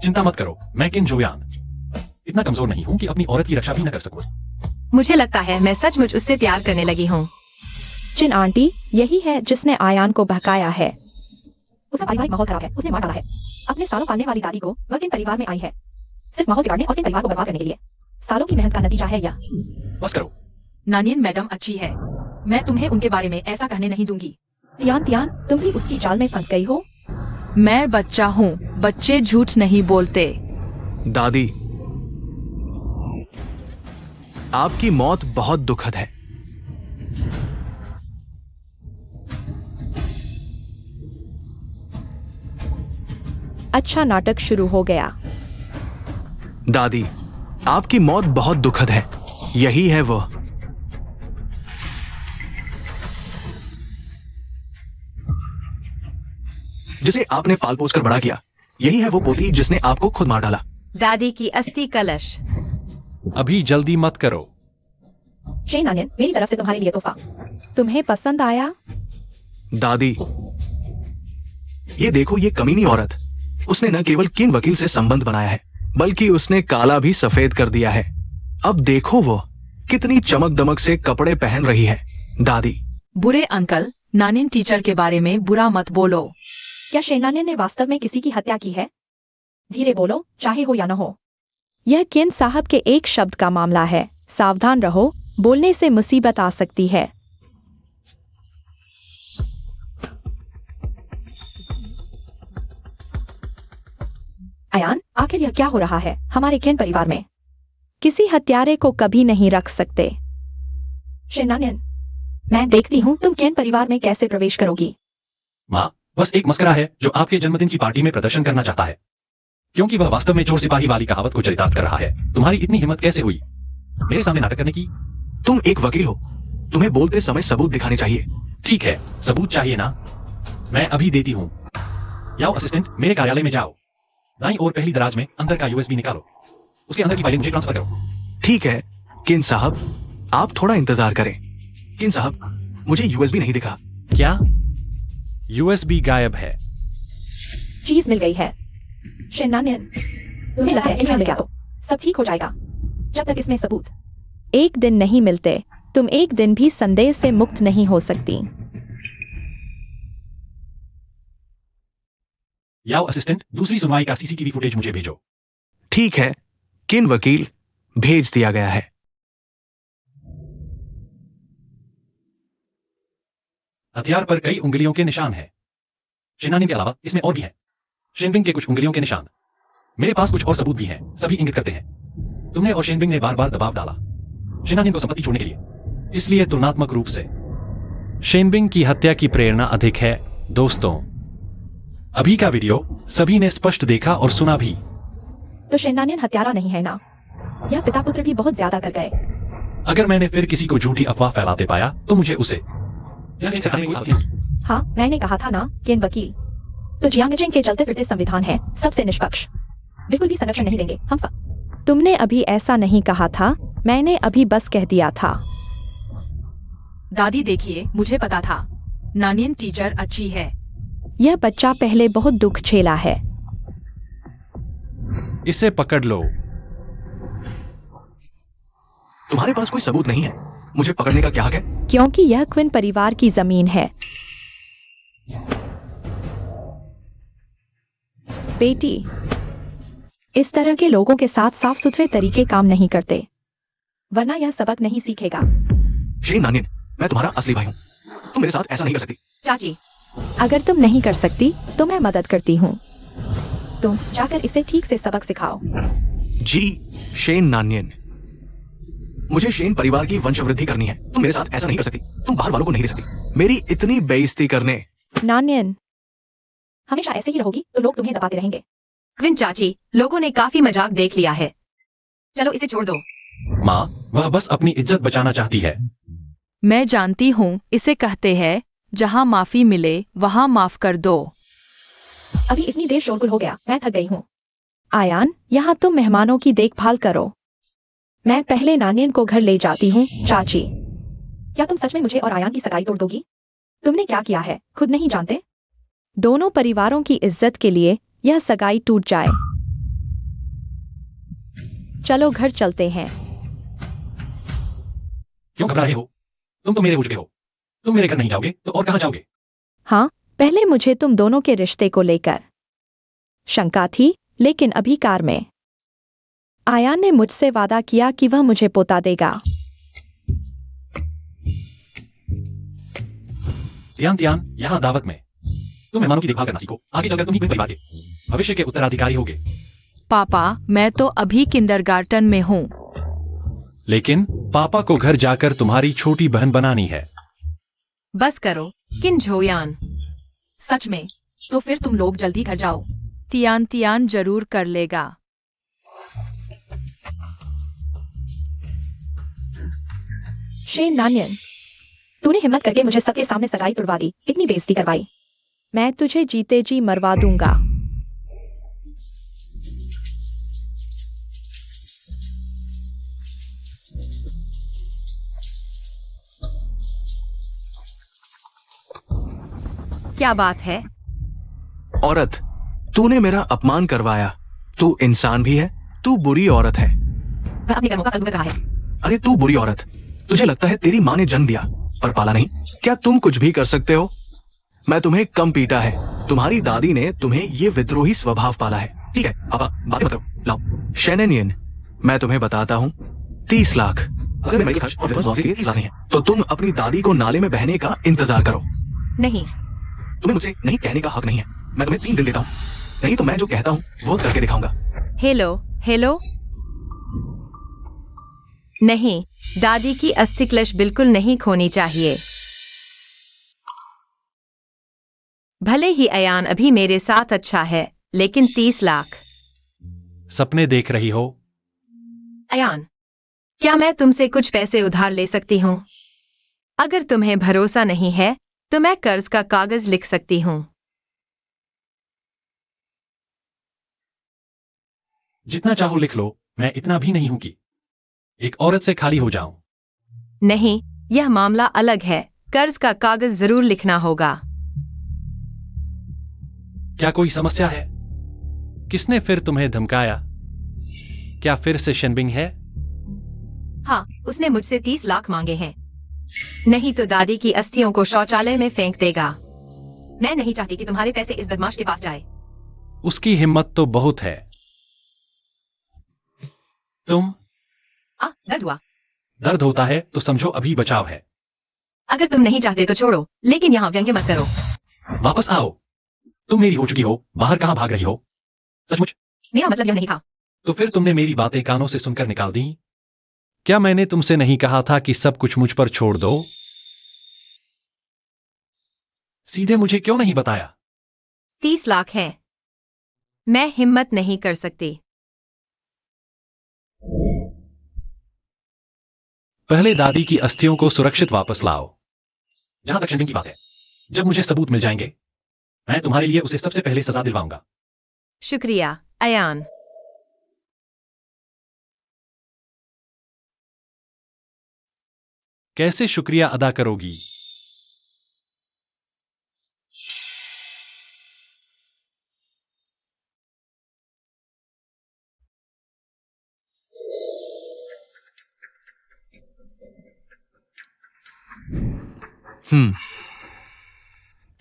चिंता मत करो, मैं किन जोयान इतना कमजोर नहीं हूं कि अपनी औरत की रक्षा भी न कर सकूं। मुझे लगता है मैं सचमुच उससे प्यार करने लगी हूँ। जिन आंटी, यही है जिसने आयान को बहकाया है। उसका पारिवारिक माहौल खराब है। उसने मार डाला है अपने सालों पालने वाली दादी को। वह किन परिवार में आई है सिर्फ माहौल बिगाड़ने और किन परिवार को बर्बाद करने के लिए। सालों की मेहनत का नतीजा है यह। बस करो। नानिन मैडम अच्छी है। मैं तुम्हें उनके बारे में ऐसा कहने नहीं दूंगी। तियान, तुम भी उसकी जाल में फंस गई हो। मैं बच्चा हूँ, बच्चे झूठ नहीं बोलते। दादी, आपकी मौत बहुत दुखद है। अच्छा, नाटक शुरू हो गया। दादी, आपकी मौत बहुत दुखद है। यही है वो। जिसे आपने पाल पोस कर बड़ा किया। यही है वो पोती जिसने आपको खुद मार डाला। दादी की अस्थि कलश। अभी जल्दी मत करो। शेन नानियन, मेरी तरफ से तुम्हारे लिए तोहफा। तुम्हें पसंद आया? दादी, ये देखो, ये कमीनी औरत। उसने न केवल किन वकील से संबंध बनाया है, बल्कि उसने काला भी सफेद कर दिया है। अब देखो वो कितनी चमक दमक से कपड़े पहन रही है। दादी, बुरे अंकल, नानिन टीचर के बारे में बुरा मत बोलो। क्या शेन नानियन ने वास्तव में किसी की हत्या की है? धीरे बोलो, चाहे हो या न हो। यह किन साहब के एक शब्द का मामला है। सावधान रहो, बोलने से मुसीबत आ सकती है। अयान, आखिर यह क्या हो रहा है हमारे किन परिवार में? किसी हत्यारे को कभी नहीं रख सकते। शेन नानियन, मैं देखती हूँ तुम किन परिवार में कैसे प्रवेश करोगी। माँ, बस एक मस्करा है जो आपके जन्मदिन की पार्टी में प्रदर्शन करना चाहता है, क्योंकि वह वास्तव में चोर सिपाही वाली कहावत को चरितार्थ कर रहा है। तुम्हारी इतनी हिम्मत कैसे हुई मेरे सामने नाटक करने की? तुम एक वकील हो, तुम्हें बोलते समय सबूत दिखाने चाहिए। ठीक है, सबूत चाहिए ना? मैं अभी देती हूँ। याओ असिस्टेंट, मेरे कार्यालय में जाओ। दाईं ओर पहली दराज में अंदर का यूएसबी निकालो। उसके अंदर की फाइलें मुझे ट्रांसफर करो। ठीक है किन साहब, आप थोड़ा इंतजार करें। किन साहब, मुझे यूएसबी नहीं दिख रहा। क्या? यूएसबी गायब है। चीज मिल गई है। शेन नानियन, तुम्हें लगा है इंसान में क्या तो सब ठीक हो जाएगा जब तक इसमें सबूत। एक दिन नहीं मिलते, तुम एक दिन भी संदेह से मुक्त नहीं हो सकती। याओ असिस्टेंट, दूसरी सुनवाई का सीसीटीवी फुटेज मुझे भेजो। ठीक है किन वकील, भेज दिया गया है। हथियार पर कई उंगलियों के निशान हैं। शेनानिन के अलावा इसमें और भी हैं। शेनबिंग के कुछ उंगलियों के निशान। मेरे पास कुछ और सबूत भी हैं, सभी इंगित करते हैं तुमने और शेनबिंग ने बार बार दबाव डाला शेनानिन को संपत्ति छोड़ने के लिए। इसलिए तुलनात्मक रूप से शेनबिंग की हत्या की प्रेरणा अधिक है। दोस्तों, अभी का वीडियो सभी ने स्पष्ट देखा और सुना भी। तो शेन नानियन हत्यारा नहीं है ना? यह पिता पुत्र भी बहुत ज्यादा कर गए। अगर मैंने फिर किसी को झूठी अफवाह फैलाते पाया तो मुझे उसे हाँ, मैंने कहा था ना किन वकील। तो जियांगजिंग के चलते फिरते संविधान है सबसे निष्पक्ष, बिल्कुल भी संरक्षण नहीं देंगे हम। तुमने अभी ऐसा नहीं कहा था, मैंने अभी बस कह दिया था। दादी देखिए, मुझे पता था नानियन टीचर अच्छी है। यह बच्चा पहले बहुत दुख झेला है। इसे पकड़ लो। तुम्हारे पास कोई सबूत नहीं है, मुझे पकड़ने का क्या हक है? क्योंकि यह क्विन परिवार की जमीन है। बेटी, इस तरह के लोगों के साथ साफ सुथरे तरीके काम नहीं करते, वरना यह सबक नहीं सीखेगा। शेन नानियन, मैं तुम्हारा असली भाई हूँ, तुम मेरे साथ ऐसा नहीं कर सकती। चाची, अगर तुम नहीं कर सकती तो मैं मदद करती हूँ। तुम जाकर इसे ठीक से सबक सिखाओ। जी शेन नानियन, मुझे शेन परिवार की वंशवृद्धि करनी है। तुम मेरे साथ ऐसा नहीं कर सकती, तुम बाहर वालों को नहीं दे सकती मेरी इतनी बेइज्जती करने। नानियन, हमेशा ऐसे ही रहोगी तो लोग तुम्हें दबाते रहेंगे। क्विन चाची, लोगों ने काफी मजाक देख लिया है, चलो इसे छोड़ दो। माँ, वह बस अपनी इज्जत बचाना चाहती है। मैं जानती हूँ, इसे कहते हैं जहाँ माफी मिले वहाँ माफ कर दो। अभी इतनी देर शोरगुल हो गया, मैं थक गई हूँ। आयान, यहाँ तुम मेहमानों की देखभाल करो, मैं पहले नानियन को घर ले जाती हूँ। चाची, क्या तुम सच में मुझे और आयान की सगाई तोड़ दोगी? तुमने क्या किया है खुद नहीं जानते? दोनों परिवारों की इज्जत के लिए यह सगाई टूट जाए। चलो घर चलते हैं। क्यों घबरा रहे हो? तुम तो मेरे हो चुके हो। तुम मेरे घर नहीं जाओगे तो और कहाँ जाओगे? हाँ, पहले मुझे तुम दोनों के रिश्ते को लेकर शंका थी, लेकिन अभी कार में आयान ने मुझसे वादा किया कि वह मुझे पोता देगा। तियान, यहाँ दावत में तुम मेहमानों की देखभाल करना सीखो। आगे चलकर तुम ही परिवार के भविष्य के उत्तराधिकारी होगे। पापा, मैं तो अभी किंडरगार्टन में हूँ। लेकिन पापा को घर जाकर तुम्हारी छोटी बहन बनानी है। बस करो किन झोयान। सच में? तो फिर तुम लोग जल्दी घर जाओ। तियान जरूर कर लेगा। शेन नानियन, तूने हिम्मत करके मुझे सबके सामने सगाई तुड़वा दी, इतनी बेइज्जती करवाई। मैं तुझे जीते जी मरवा दूंगा। क्या बात है? औरत, तूने मेरा अपमान करवाया। तू इंसान भी है, तू बुरी औरत है। वह अपने कर्मों का फल भुगत रहा है। अरे तू बुरी औरत, तुझे लगता है तेरी माँ ने जन्म दिया पर पाला नहीं? क्या तुम कुछ भी कर सकते हो? मैं तुम्हें कम पीटा है, तुम्हारी दादी ने तुम्हें ये विद्रोही स्वभाव पाला है। ठीक है पापा, बातें मत करो, लाओ। शैननियन, मैं तुम्हें बताता हूँ, 30 लाख। अगर मेरे खर्च और विधवा मुआवजे के लिए 30 लाख नहीं है तो तुम अपनी दादी को नाले में बहने का इंतजार करो। नहीं, तुम्हें मुझसे नहीं कहने का हक नहीं है। मैं तुम्हें 3 दिन देता हूँ, नहीं तो मैं जो कहता हूँ वो करके दिखाऊंगा। Hello hello. नहीं, दादी की अस्थि कलश बिल्कुल नहीं खोनी चाहिए। भले ही अयान अभी मेरे साथ अच्छा है, लेकिन 30 लाख। सपने देख रही हो? अयान, क्या मैं तुमसे कुछ पैसे उधार ले सकती हूँ? अगर तुम्हें भरोसा नहीं है तो मैं कर्ज का कागज लिख सकती हूँ। जितना चाहो लिख लो, मैं इतना भी नहीं हूं कि एक औरत से खाली हो जाऊं। नहीं, यह मामला अलग है। कर्ज का कागज जरूर लिखना होगा। क्या कोई समस्या है? किसने फिर तुम्हें धमकाया? क्या फिर से शेनबिंग है? हाँ, उसने मुझसे 30 लाख मांगे हैं। नहीं तो दादी की अस्थियों को शौचालय में फेंक देगा। मैं नहीं चाहती कि तुम्हारे पैसे इस बदमाश के पास जाए। उसकी हिम्मत तो बहुत है। तुम दर्द हुआ? दर्द होता है तो समझो अभी बचाव है। अगर तुम नहीं चाहते तो छोड़ो, लेकिन यहाँ व्यंग्य मत करो। वापस आओ। तुम मेरी हो चुकी हो, बाहर कहाँ भाग रही हो? सचमुच? मेरा मतलब यह नहीं था। तो फिर तुमने मेरी बातें कानों से सुनकर निकाल दी? क्या मैंने तुमसे नहीं कहा था कि सब कुछ मुझ पर छोड़ दो? सीधे मुझे क्यों नहीं बताया? 30 लाख है। मैं हिम्मत नहीं कर सकती। पहले दादी की अस्थियों को सुरक्षित वापस लाओ। जहां तक शेनबिंग की बात है, जब मुझे सबूत मिल जाएंगे, मैं तुम्हारे लिए उसे सबसे पहले सजा दिलवाऊंगा। शुक्रिया, अयान। कैसे शुक्रिया अदा करोगी?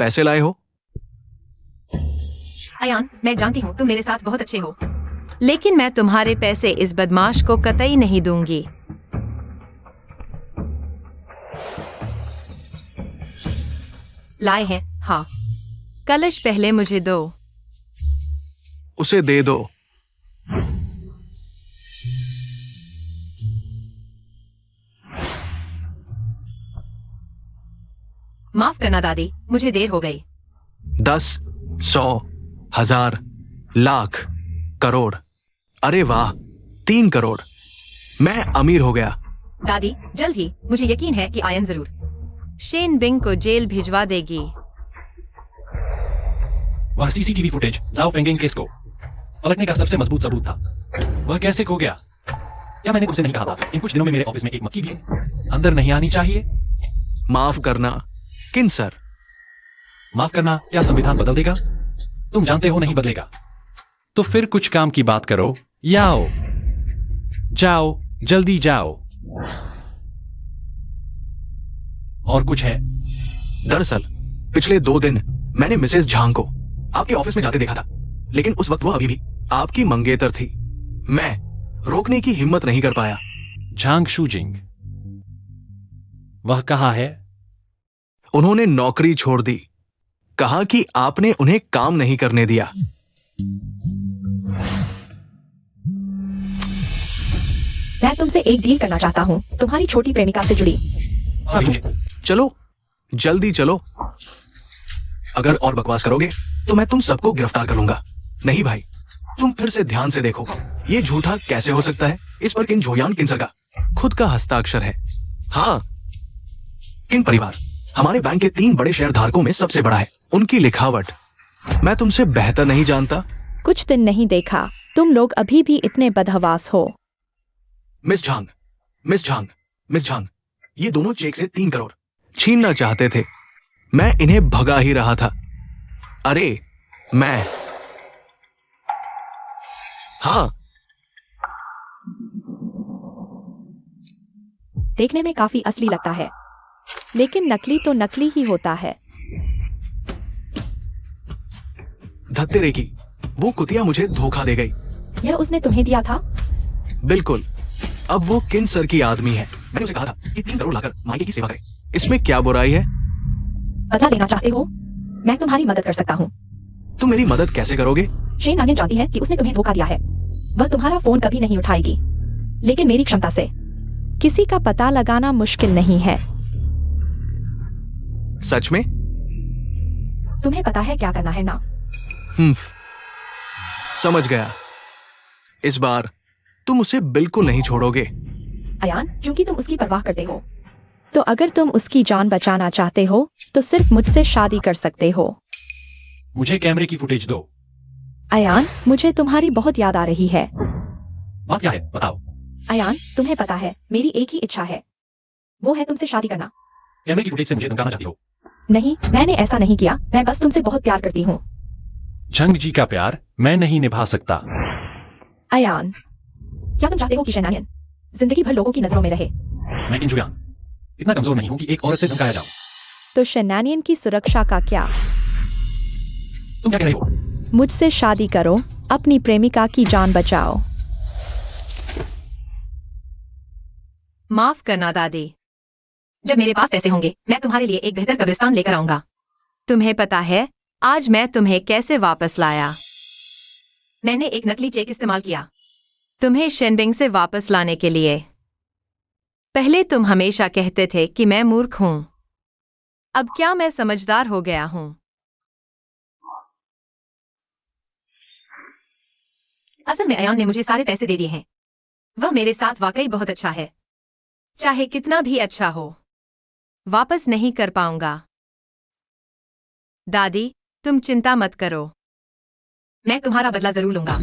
पैसे लाए हो? अयान, मैं जानती हूँ तुम मेरे साथ बहुत अच्छे हो, लेकिन मैं तुम्हारे पैसे इस बदमाश को कतई नहीं दूंगी। लाए हैं? हाँ। कलश पहले मुझे दो। उसे दे दो। माफ करना दादी, मुझे देर हो गई। 10, 100, 1000, लाख, करोड़। अरे वाह, 3 करोड़। मैं अमीर हो गया। दादी, जल्द ही मुझे यकीन है कि आयन जरूर शेन बिंग को जेल भिजवा देगी। वह सीसीटीवी फुटेज जाओ फेंगिंग केस को पलटने का सबसे मजबूत सबूत था। वह कैसे खो गया? क्या मैंने तुमसे नहीं कहा था इन कुछ दिनों में मेरे ऑफिस में एक मक्खी भी अंदर नहीं आनी चाहिए? माफ करना, किन सर? माफ करना क्या संविधान बदल देगा? तुम जानते हो नहीं बदलेगा। तो फिर कुछ काम की बात करो। याओ, जाओ, जल्दी जाओ। और कुछ है? दरअसल पिछले 2 दिन मैंने मिसेस झांग को आपके ऑफिस में जाते देखा था, लेकिन उस वक्त वो अभी भी आपकी मंगेतर थी। मैं रोकने की हिम्मत नहीं कर पाया। झांग शूजिंग, वह कहाँ है? उन्होंने नौकरी छोड़ दी। कहा कि आपने उन्हें काम नहीं करने दिया। मैं तुमसे एक डील करना चाहता हूँ, तुम्हारी छोटी प्रेमिका से जुड़ी। चलो, जल्दी चलो। अगर और बकवास करोगे तो मैं तुम सबको गिरफ्तार कर लूंगा। नहीं भाई, तुम फिर से ध्यान से देखो, ये झूठा कैसे हो सकता है? इस पर किन जोयान किन्सर का खुद का हस्ताक्षर है। हाँ, किन परिवार हमारे बैंक के 3 बड़े शेयर धारकों में सबसे बड़ा है। उनकी लिखावट मैं तुमसे बेहतर नहीं जानता। कुछ दिन नहीं देखा, तुम लोग अभी भी इतने बदहवास हो। Miss Zhang, miss Zhang, miss Zhang, ये दोनों चेक से 3 करोड़ छीनना चाहते थे। मैं इन्हें भगा ही रहा था। अरे मैं, हाँ, देखने में काफी असली लगता है, लेकिन नकली तो नकली ही होता है। धत्तेरे की, वो कुतिया मुझे धोखा दे गई। यह उसने तुम्हें दिया था? बिल्कुल। अब वो किन सर की आदमी है। मैंने उसे कहा था कि 3 करोड़ लाकर मायके की सेवा करे। इसमें क्या बुराई है? बदला लेना चाहते हो? मैं तुम्हारी मदद कर सकता हूँ। तुम मेरी मदद कैसे करोगे? शेन नानियन जानती है कि उसने तुम्हें धोखा दिया है। वह तुम्हारा फोन कभी नहीं उठाएगी, लेकिन मेरी क्षमता से किसी का पता लगाना मुश्किल नहीं है। सच में? तुम्हें पता है क्या करना है ना? समझ गया। इस बार तुम उसे बिल्कुल नहीं छोड़ोगे। अयान, क्योंकि तुम उसकी परवाह करते हो, तो अगर तुम उसकी जान बचाना चाहते हो तो सिर्फ मुझसे शादी कर सकते हो। मुझे कैमरे की फुटेज दो। अयान, मुझे तुम्हारी बहुत याद आ रही है। बात क्या है, बताओ। अयान, तुम्हें पता है मेरी एक ही इच्छा है, वो है तुमसे शादी करना। कैमरे की फुटेज से मुझे धमकाना चाहती हो? नहीं, मैंने ऐसा नहीं किया। मैं बस तुमसे बहुत प्यार करती हूँ। झंग जी का प्यार मैं नहीं निभा सकता। अयान, क्या तुम चाहते हो कि शैनानियन जिंदगी भर लोगों की नजरों में रहे? मैं किन जुयान इतना कमजोर नहीं हूं कि एक औरत से धमकाया जाऊं। तो शैनानियन की सुरक्षा का क्या? तुम क्या कह रही हो? मुझसे शादी करो, अपनी प्रेमिका की जान बचाओ। माफ करना दादी, जब मेरे पास पैसे होंगे मैं तुम्हारे लिए एक बेहतर कब्रिस्तान लेकर आऊंगा। तुम्हें पता है आज मैं तुम्हें कैसे वापस लाया? मैंने एक नकली चेक इस्तेमाल किया तुम्हें शेनबिंग से वापस लाने के लिए। पहले तुम हमेशा कहते थे कि मैं मूर्ख हूं, अब क्या मैं समझदार हो गया हूं? असल में अयान ने मुझे सारे पैसे दे दिए हैं। वह मेरे साथ वाकई बहुत अच्छा है, चाहे कितना भी अच्छा हो, वापस नहीं कर पाऊंगा। दादी, तुम चिंता मत करो, मैं तुम्हारा बदला जरूर लूंगा।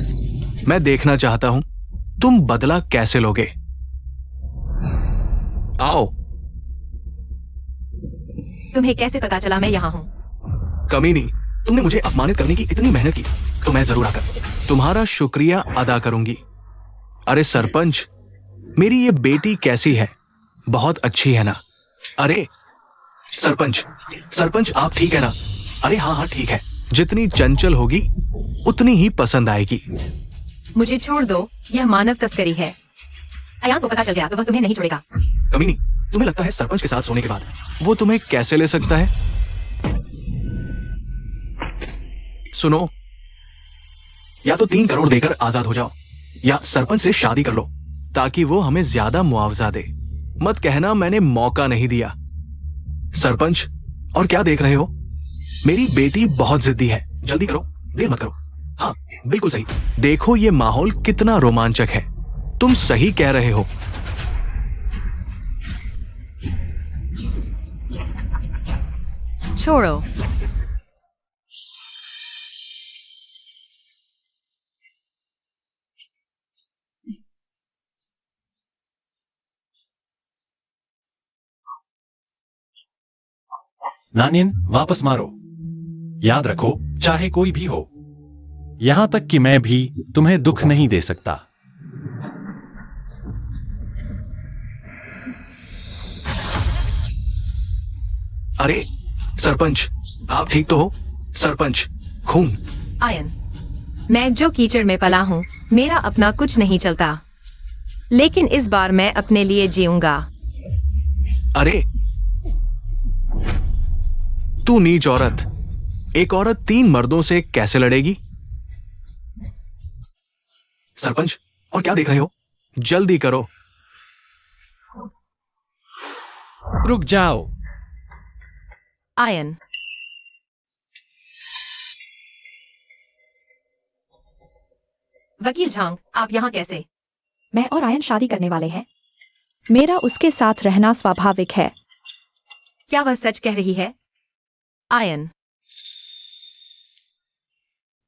मैं देखना चाहता हूं तुम बदला कैसे लोगे। आओ। तुम्हें कैसे पता चला मैं यहाँ हूँ? कमीनी, तुमने मुझे अपमानित करने की इतनी मेहनत की तो मैं जरूर आकर तुम्हारा शुक्रिया अदा करूंगी। अरे सरपंच, मेरी ये बेटी कैसी है? बहुत अच्छी है ना? अरे सरपंच, सरपंच आप ठीक है ना? अरे हाँ हाँ ठीक है। जितनी चंचल होगी उतनी ही पसंद आएगी। मुझे छोड़ दो, यह मानव तस्करी है। अयान को पता चल गया तो वह तुम्हें नहीं छोड़ेगा। कमीनी, तुम्हें लगता है सरपंच के साथ सोने के बाद वो तुम्हें कैसे ले सकता है? सुनो, या तो 3 करोड़ देकर आजाद हो जाओ या सरपंच से शादी कर लो ताकि वो हमें ज्यादा मुआवजा दे। मत कहना मैंने मौका नहीं दिया। सरपंच, और क्या देख रहे हो? मेरी बेटी बहुत जिद्दी है, जल्दी करो, देर मत करो। हाँ बिल्कुल सही। देखो ये माहौल कितना रोमांचक है। तुम सही कह रहे हो। छोड़ो। नानियन वापस मारो। याद रखो, चाहे कोई भी हो, यहां तक कि मैं भी तुम्हें दुख नहीं दे सकता। अरे सरपंच, आप ठीक तो हो? सरपंच, खून। आयन, मैं जो कीचड़ में पला हूँ मेरा अपना कुछ नहीं चलता, लेकिन इस बार मैं अपने लिए जीऊंगा। अरे तू नीच औरत, एक औरत 3 मर्दों से कैसे लड़ेगी? सरपंच, और क्या देख रहे हो? जल्दी करो। रुक जाओ। आयन, वकील झांग, आप यहाँ कैसे? मैं और आयन शादी करने वाले हैं। मेरा उसके साथ रहना स्वाभाविक है। क्या वह सच कह रही है? आयन,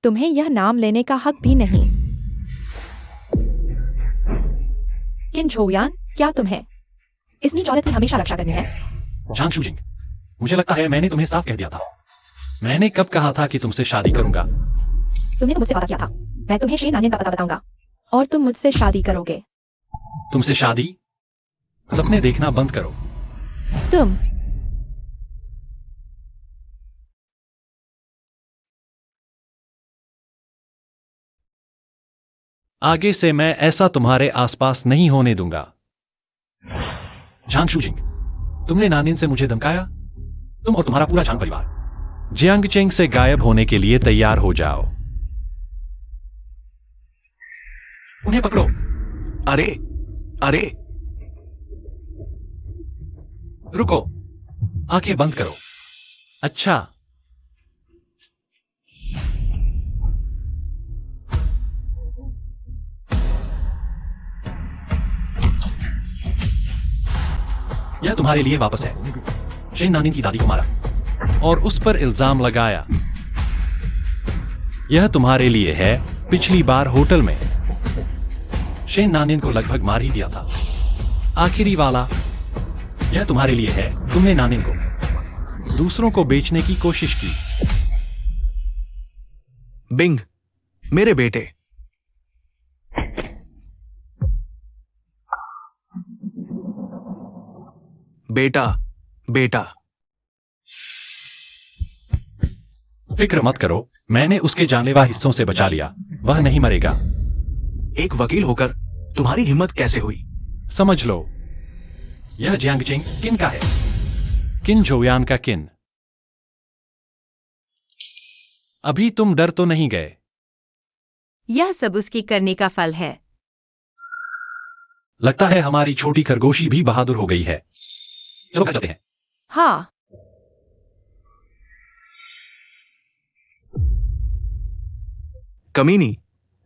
तुम्हें यह नाम लेने का हक भी नहीं। किन झोयान, क्या तुम्हें इस नीच औरत की हमेशा रक्षा करनी है? जांग शूजिंग, मुझे लगता है मैंने तुम्हें साफ कह दिया था। मैंने कब कहा था कि तुमसे शादी करूंगा? तुमने तो मुझसे वादा किया था, मैं तुम्हें शेन नानियन का पता बताऊंगा और तुम मुझसे शादी करोगे। तुमसे शादी? सपने देखना बंद करो। तुम आगे से मैं ऐसा तुम्हारे आसपास नहीं होने दूंगा। जांग शूजिंग, तुमने नानिन से मुझे धमकाया। तुम और तुम्हारा पूरा जांग परिवार जियांगचेंग से गायब होने के लिए तैयार हो जाओ। उन्हें पकड़ो। अरे अरे रुको, आंखें बंद करो। अच्छा, यह तुम्हारे लिए वापस है। शेन नानिन की दादी को मारा और उस पर इल्जाम लगाया। यह तुम्हारे लिए है। पिछली बार होटल में शेन नानिन को लगभग मार ही दिया था। आखिरी वाला, यह तुम्हारे लिए है। तुमने नानिन को दूसरों को बेचने की कोशिश की। बिंग, मेरे बेटे। बेटा, बेटा। फिक्र मत करो, मैंने उसके जानलेवा हिस्सों से बचा लिया। वह नहीं मरेगा। एक वकील होकर तुम्हारी हिम्मत कैसे हुई? समझ लो, यह जियांगचेंग किन का है। किन झोयान का किन। अभी तुम डर तो नहीं गए? यह सब उसकी करने का फल है। लगता है हमारी छोटी खरगोशी भी बहादुर हो गई है। चलो घर चलते हैं। हाँ, कमीनी,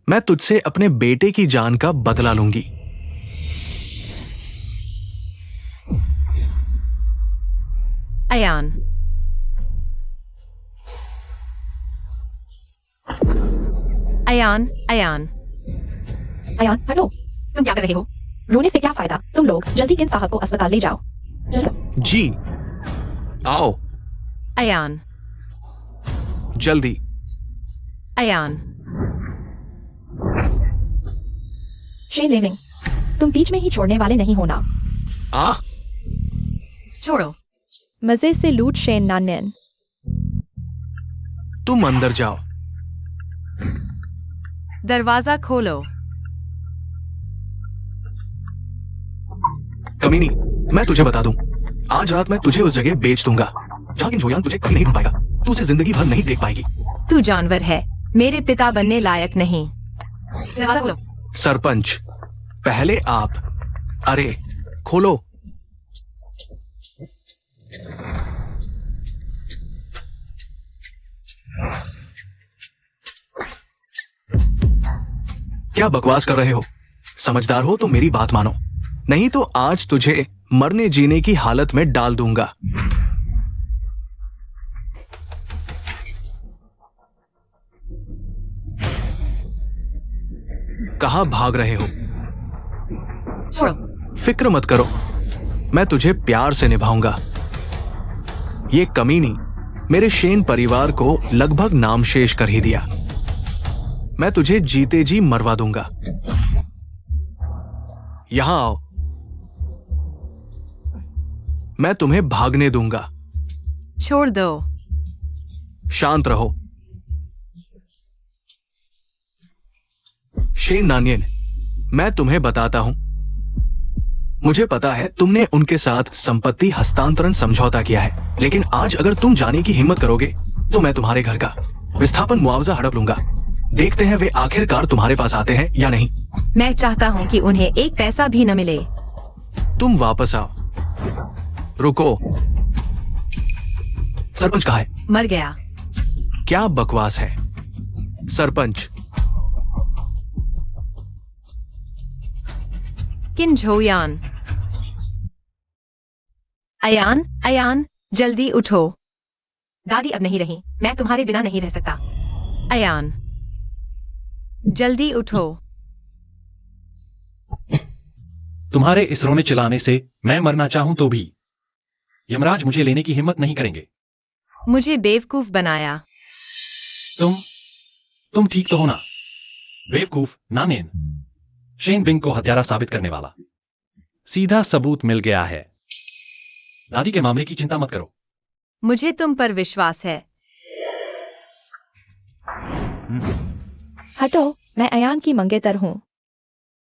मैं तुझसे अपने बेटे की जान का बदला लूंगी। अयान, अयान, अयान, अयान हटो। तुम क्या कर रहे हो? रोने से क्या फायदा? तुम लोग जल्दी किन साहब को अस्पताल ले जाओ। जी, आओ अयान, जल्दी। अयान, शेन लेमिंग, तुम बीच में ही छोड़ने वाले नहीं होना। आ छोड़ो। मजे से लूट शेन नानियन। तुम अंदर जाओ। दरवाजा खोलो। कमीनी, मैं तुझे बता दूं, आज रात मैं तुझे उस जगह बेच दूंगा जहां किन झोयान तुझे कभी नहीं ढूंढ पाएगा। तू उसे जिंदगी भर नहीं देख पाएगी। तू जानवर है, मेरे पिता बनने लायक नहीं। दरवाजा खोलो। सरपंच, पहले आप। अरे खोलो। क्या बकवास कर रहे हो? समझदार हो तो मेरी बात मानो, नहीं तो आज तुझे मरने जीने की हालत में डाल दूंगा। कहां भाग रहे हो? छोड़ो। फिक्र मत करो, मैं तुझे प्यार से निभाऊंगा। ये कमीनी मेरे शेन परिवार को लगभग नामशेष कर ही दिया। मैं तुझे जीते जी मरवा दूंगा। यहां आओ, मैं तुम्हें भागने दूंगा। छोड़ दो। शांत रहो। शेन नानियन, मैं तुम्हें बताता हूं, मुझे पता है तुमने उनके साथ संपत्ति हस्तांतरण समझौता किया है, लेकिन आज अगर तुम जाने की हिम्मत करोगे तो मैं तुम्हारे घर का विस्थापन मुआवजा हड़प लूंगा। देखते हैं वे आखिरकार तुम्हारे पास आते हैं या नहीं। मैं चाहता हूं कि उन्हें एक पैसा भी न मिले। तुम वापस आओ। रुको, सरपंच कहाँ है? मर गया। क्या बकवास है? सरपंच, किन झोयान। अयान, अयान, जल्दी उठो। दादी अब नहीं रही, मैं तुम्हारे बिना नहीं रह सकता। अयान, जल्दी उठो। तुम्हारे इस रोने चिल्लाने से मैं मरना चाहूं तो भी यमराज मुझे लेने की हिम्मत नहीं करेंगे। मुझे बेवकूफ बनाया। तुम ठीक तो हो ना? बेवकूफ नानेन। शेन बिंग को हत्यारा साबित करने वाला सीधा सबूत मिल गया है। दादी के मामले की चिंता मत करो। मुझे तुम पर विश्वास है। हटो, मैं अयान की मंगेतर हूँ।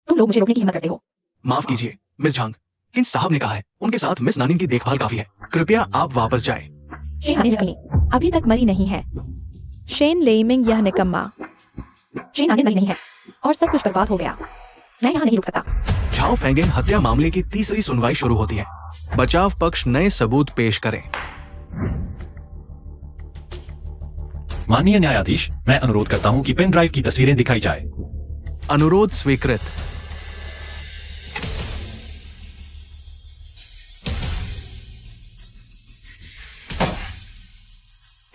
तुम लोग मुझे रोकने की हिम्मत करते हो। माफ कीजिए मिस झांग, किन साहब ने कहा है उनके साथ मिस नानिन की देखभाल काफी है। कृपया आप वापस जाएं। शेन नानिन अभी तक मरी नहीं है। शेन लेइमिंग यह निकम्मा। शेन नानिन मरी नहीं है और सब कुछ बर्बाद हो गया। मैं यहाँ नहीं रुक सकता। झाओ फेंगेंग हत्या मामले की तीसरी सुनवाई शुरू होती है। बचाव पक्ष नए सबूत पेश करें। माननीय न्यायाधीश, मैं अनुरोध करता हूं कि पेन ड्राइव की तस्वीरें दिखाई जाए। अनुरोध स्वीकृत।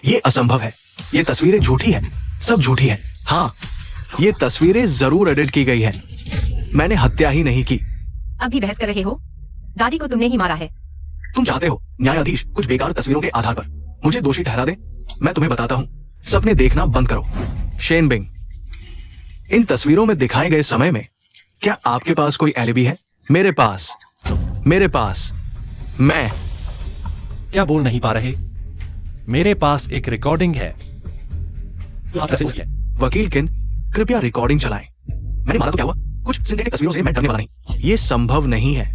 ये असंभव है। ये तस्वीरें झूठी है, सब झूठी है। हाँ, ये तस्वीरें जरूर एडिट की गई है। मैंने हत्या ही नहीं की। अभी बहस कर रहे हो? दादी को तुमने ही मारा है। तुम चाहते हो न्यायाधीश कुछ बेकार तस्वीरों के आधार पर मुझे दोषी ठहरा दे? मैं तुम्हें बताता हूं, सपने देखना बंद करो। शेन बिंग, इन तस्वीरों में दिखाए गए समय में क्या आपके पास कोई एलिबी है? मेरे पास मैं क्या बोल नहीं पा रहे? मेरे पास एक रिकॉर्डिंग है। तो आप कैसे उसकी है? वकील किन, कृपया रिकॉर्डिंग चलाएं। मैंने मारा तो क्या हुआ? कुछ सिंथेटिक तस्वीरों से मैं डरने वाला नहीं। ये संभव नहीं है।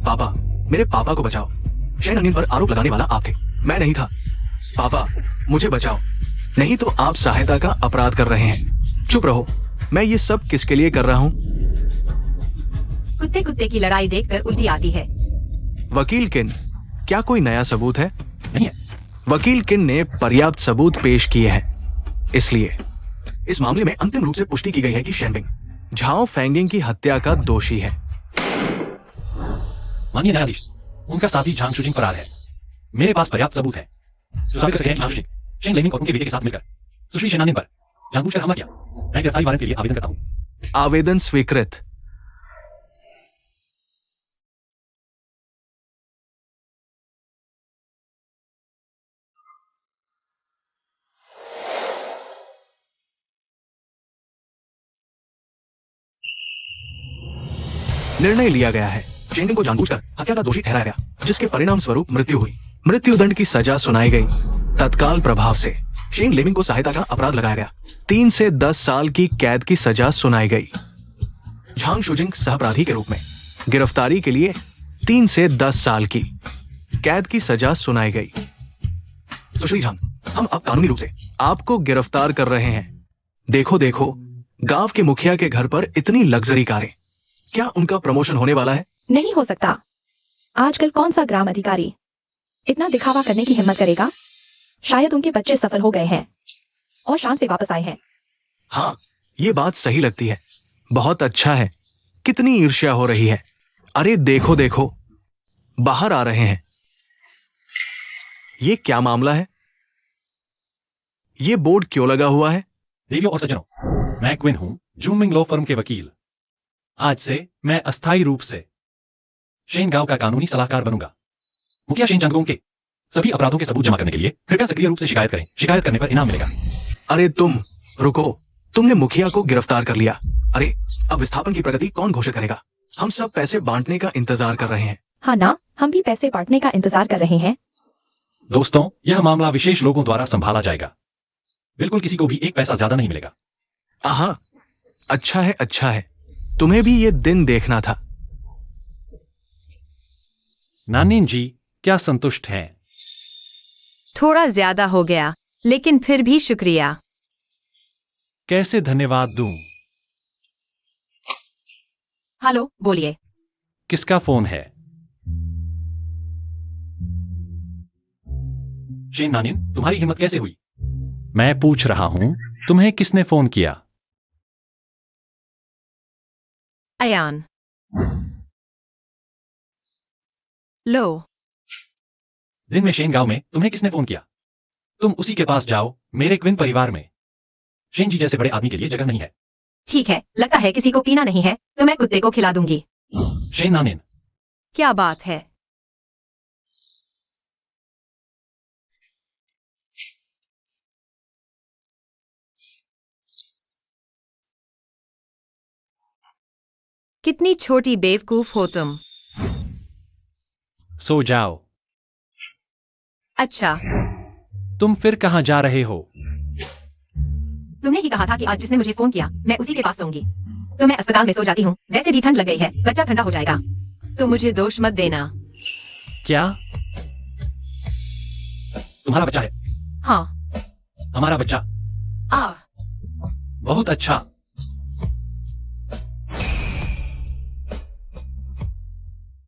पापा, मेरे पापा को बचाओ। शेन अनिल पर आरोप लगाने वाला आप थे, मैं नहीं था। पापा, मुझे बचाओ, नहीं तो आप सहायता का अपराध कर रहे हैं। चुप रहो। मैं ये सब किसके लिए कर रहा हूं? कुत्ते कुत्ते की लड़ाई देखकर उल्टी आती है। वकील किन, क्या कोई नया सबूत है? नहीं है। वकील किन ने पर्याप्त सबूत पेश किए हैं, इसलिए इस मामले में अंतिम रूप से पुष्टि की गई है कि शेन बिंग झाओ फेंगिंग की हत्या का दोषी है। माननीय न्यायाधीश, उनका साथी झांग शुजिंग फरार है। मेरे पास पर्याप्त सबूत है जो साबित कर सके हैं झांग शुजिंग शेन लेमिंग और उनके बेटे के साथ मिलकर सुश्री शेनानिन पर जानबूझकर हमला किया। मैं गिरफ्तारी वारंट के लिए आवेदन करता हूं। आवेदन स्वीकृत। निर्णय लिया गया है। शेन बिंग को जानबूझकर हत्या का दोषी ठहराया गया, जिसके परिणाम स्वरूप मृत्यु हुई। मृत्युदंड की सजा सुनाई गई। तत्काल प्रभाव से शेन लेमिंग को सहायता का अपराध लगाया गया। 3 से 10 साल की कैद की सजा सुनाई गई। झांग शुजिंग सहअपराधी के रूप में गिरफ्तारी के लिए 3 से 10 साल की कैद की सजा सुनाई गई। सुश्री झांग, हम अब कानूनी रूप से आपको गिरफ्तार कर रहे हैं। देखो देखो, गांव के मुखिया के घर पर इतनी लग्जरी कारें, क्या उनका प्रमोशन होने वाला है? नहीं हो सकता। आजकल कौन सा ग्राम अधिकारी इतना दिखावा करने की हिम्मत करेगा? शायद उनके बच्चे सफल हो गए हैं और शान से वापस आए हैं। हाँ, ये बात सही लगती है। बहुत अच्छा है। कितनी ईर्ष्या हो रही है। अरे देखो देखो, बाहर आ रहे हैं। ये क्या मामला है? ये बोर्ड क्यों लगा हुआ है? देवियों और सज्जनों, मैं क्विन हूं, जूमिंग लॉ फर्म के वकील। आज से मैं अस्थायी रूप से शेन गांव का कानूनी सलाहकार बनूंगा। मुखिया शेन चंगोंग के सभी अपराधों के सबूत जमा करने के लिए कृपया सक्रिय रूप से शिकायत करें। शिकायत करने पर इनाम मिलेगा। अरे तुम रुको, तुमने मुखिया को गिरफ्तार कर लिया। अरे अब विस्थापन की प्रगति कौन घोषित करेगा? हम सब पैसे बांटने का इंतजार कर रहे हैं। हाँ ना, हम भी पैसे बांटने का इंतजार कर रहे हैं। दोस्तों, यह मामला विशेष लोगों द्वारा संभाला जाएगा। बिल्कुल किसी को भी एक पैसा ज्यादा नहीं मिलेगा। हाँ, अच्छा है, अच्छा है। तुम्हें भी ये दिन देखना था। नानिन जी, क्या संतुष्ट हैं? थोड़ा ज्यादा हो गया, लेकिन फिर भी शुक्रिया। कैसे धन्यवाद दूं? हेलो, बोलिए। किसका फोन है? शेन नानिन, तुम्हारी हिम्मत कैसे हुई? मैं पूछ रहा हूं, तुम्हें किसने फोन किया? अयान। लो। दिन में शेन गांव में तुम्हें किसने फोन किया? तुम उसी के पास जाओ। मेरे क्विन परिवार में शेन जी जैसे बड़े आदमी के लिए जगह नहीं है। ठीक है, लगता है किसी को पीना नहीं है तो मैं कुत्ते को खिला दूंगी। शेन नानिन, क्या बात है? कितनी छोटी बेवकूफ हो तुम। सो जाओ। अच्छा, तुम फिर कहाँ जा रहे हो? तुमने ही कहा था कि आज जिसने मुझे फोन किया मैं उसी के पास सोऊंगी। तो मैं अस्पताल में सो जाती हूँ। वैसे भी ठंड लग गई है, बच्चा ठंडा हो जाएगा। तो मुझे दोष मत देना। क्या तुम्हारा बच्चा है? हाँ। हमारा बच्चा? आ बहुत अच्छा।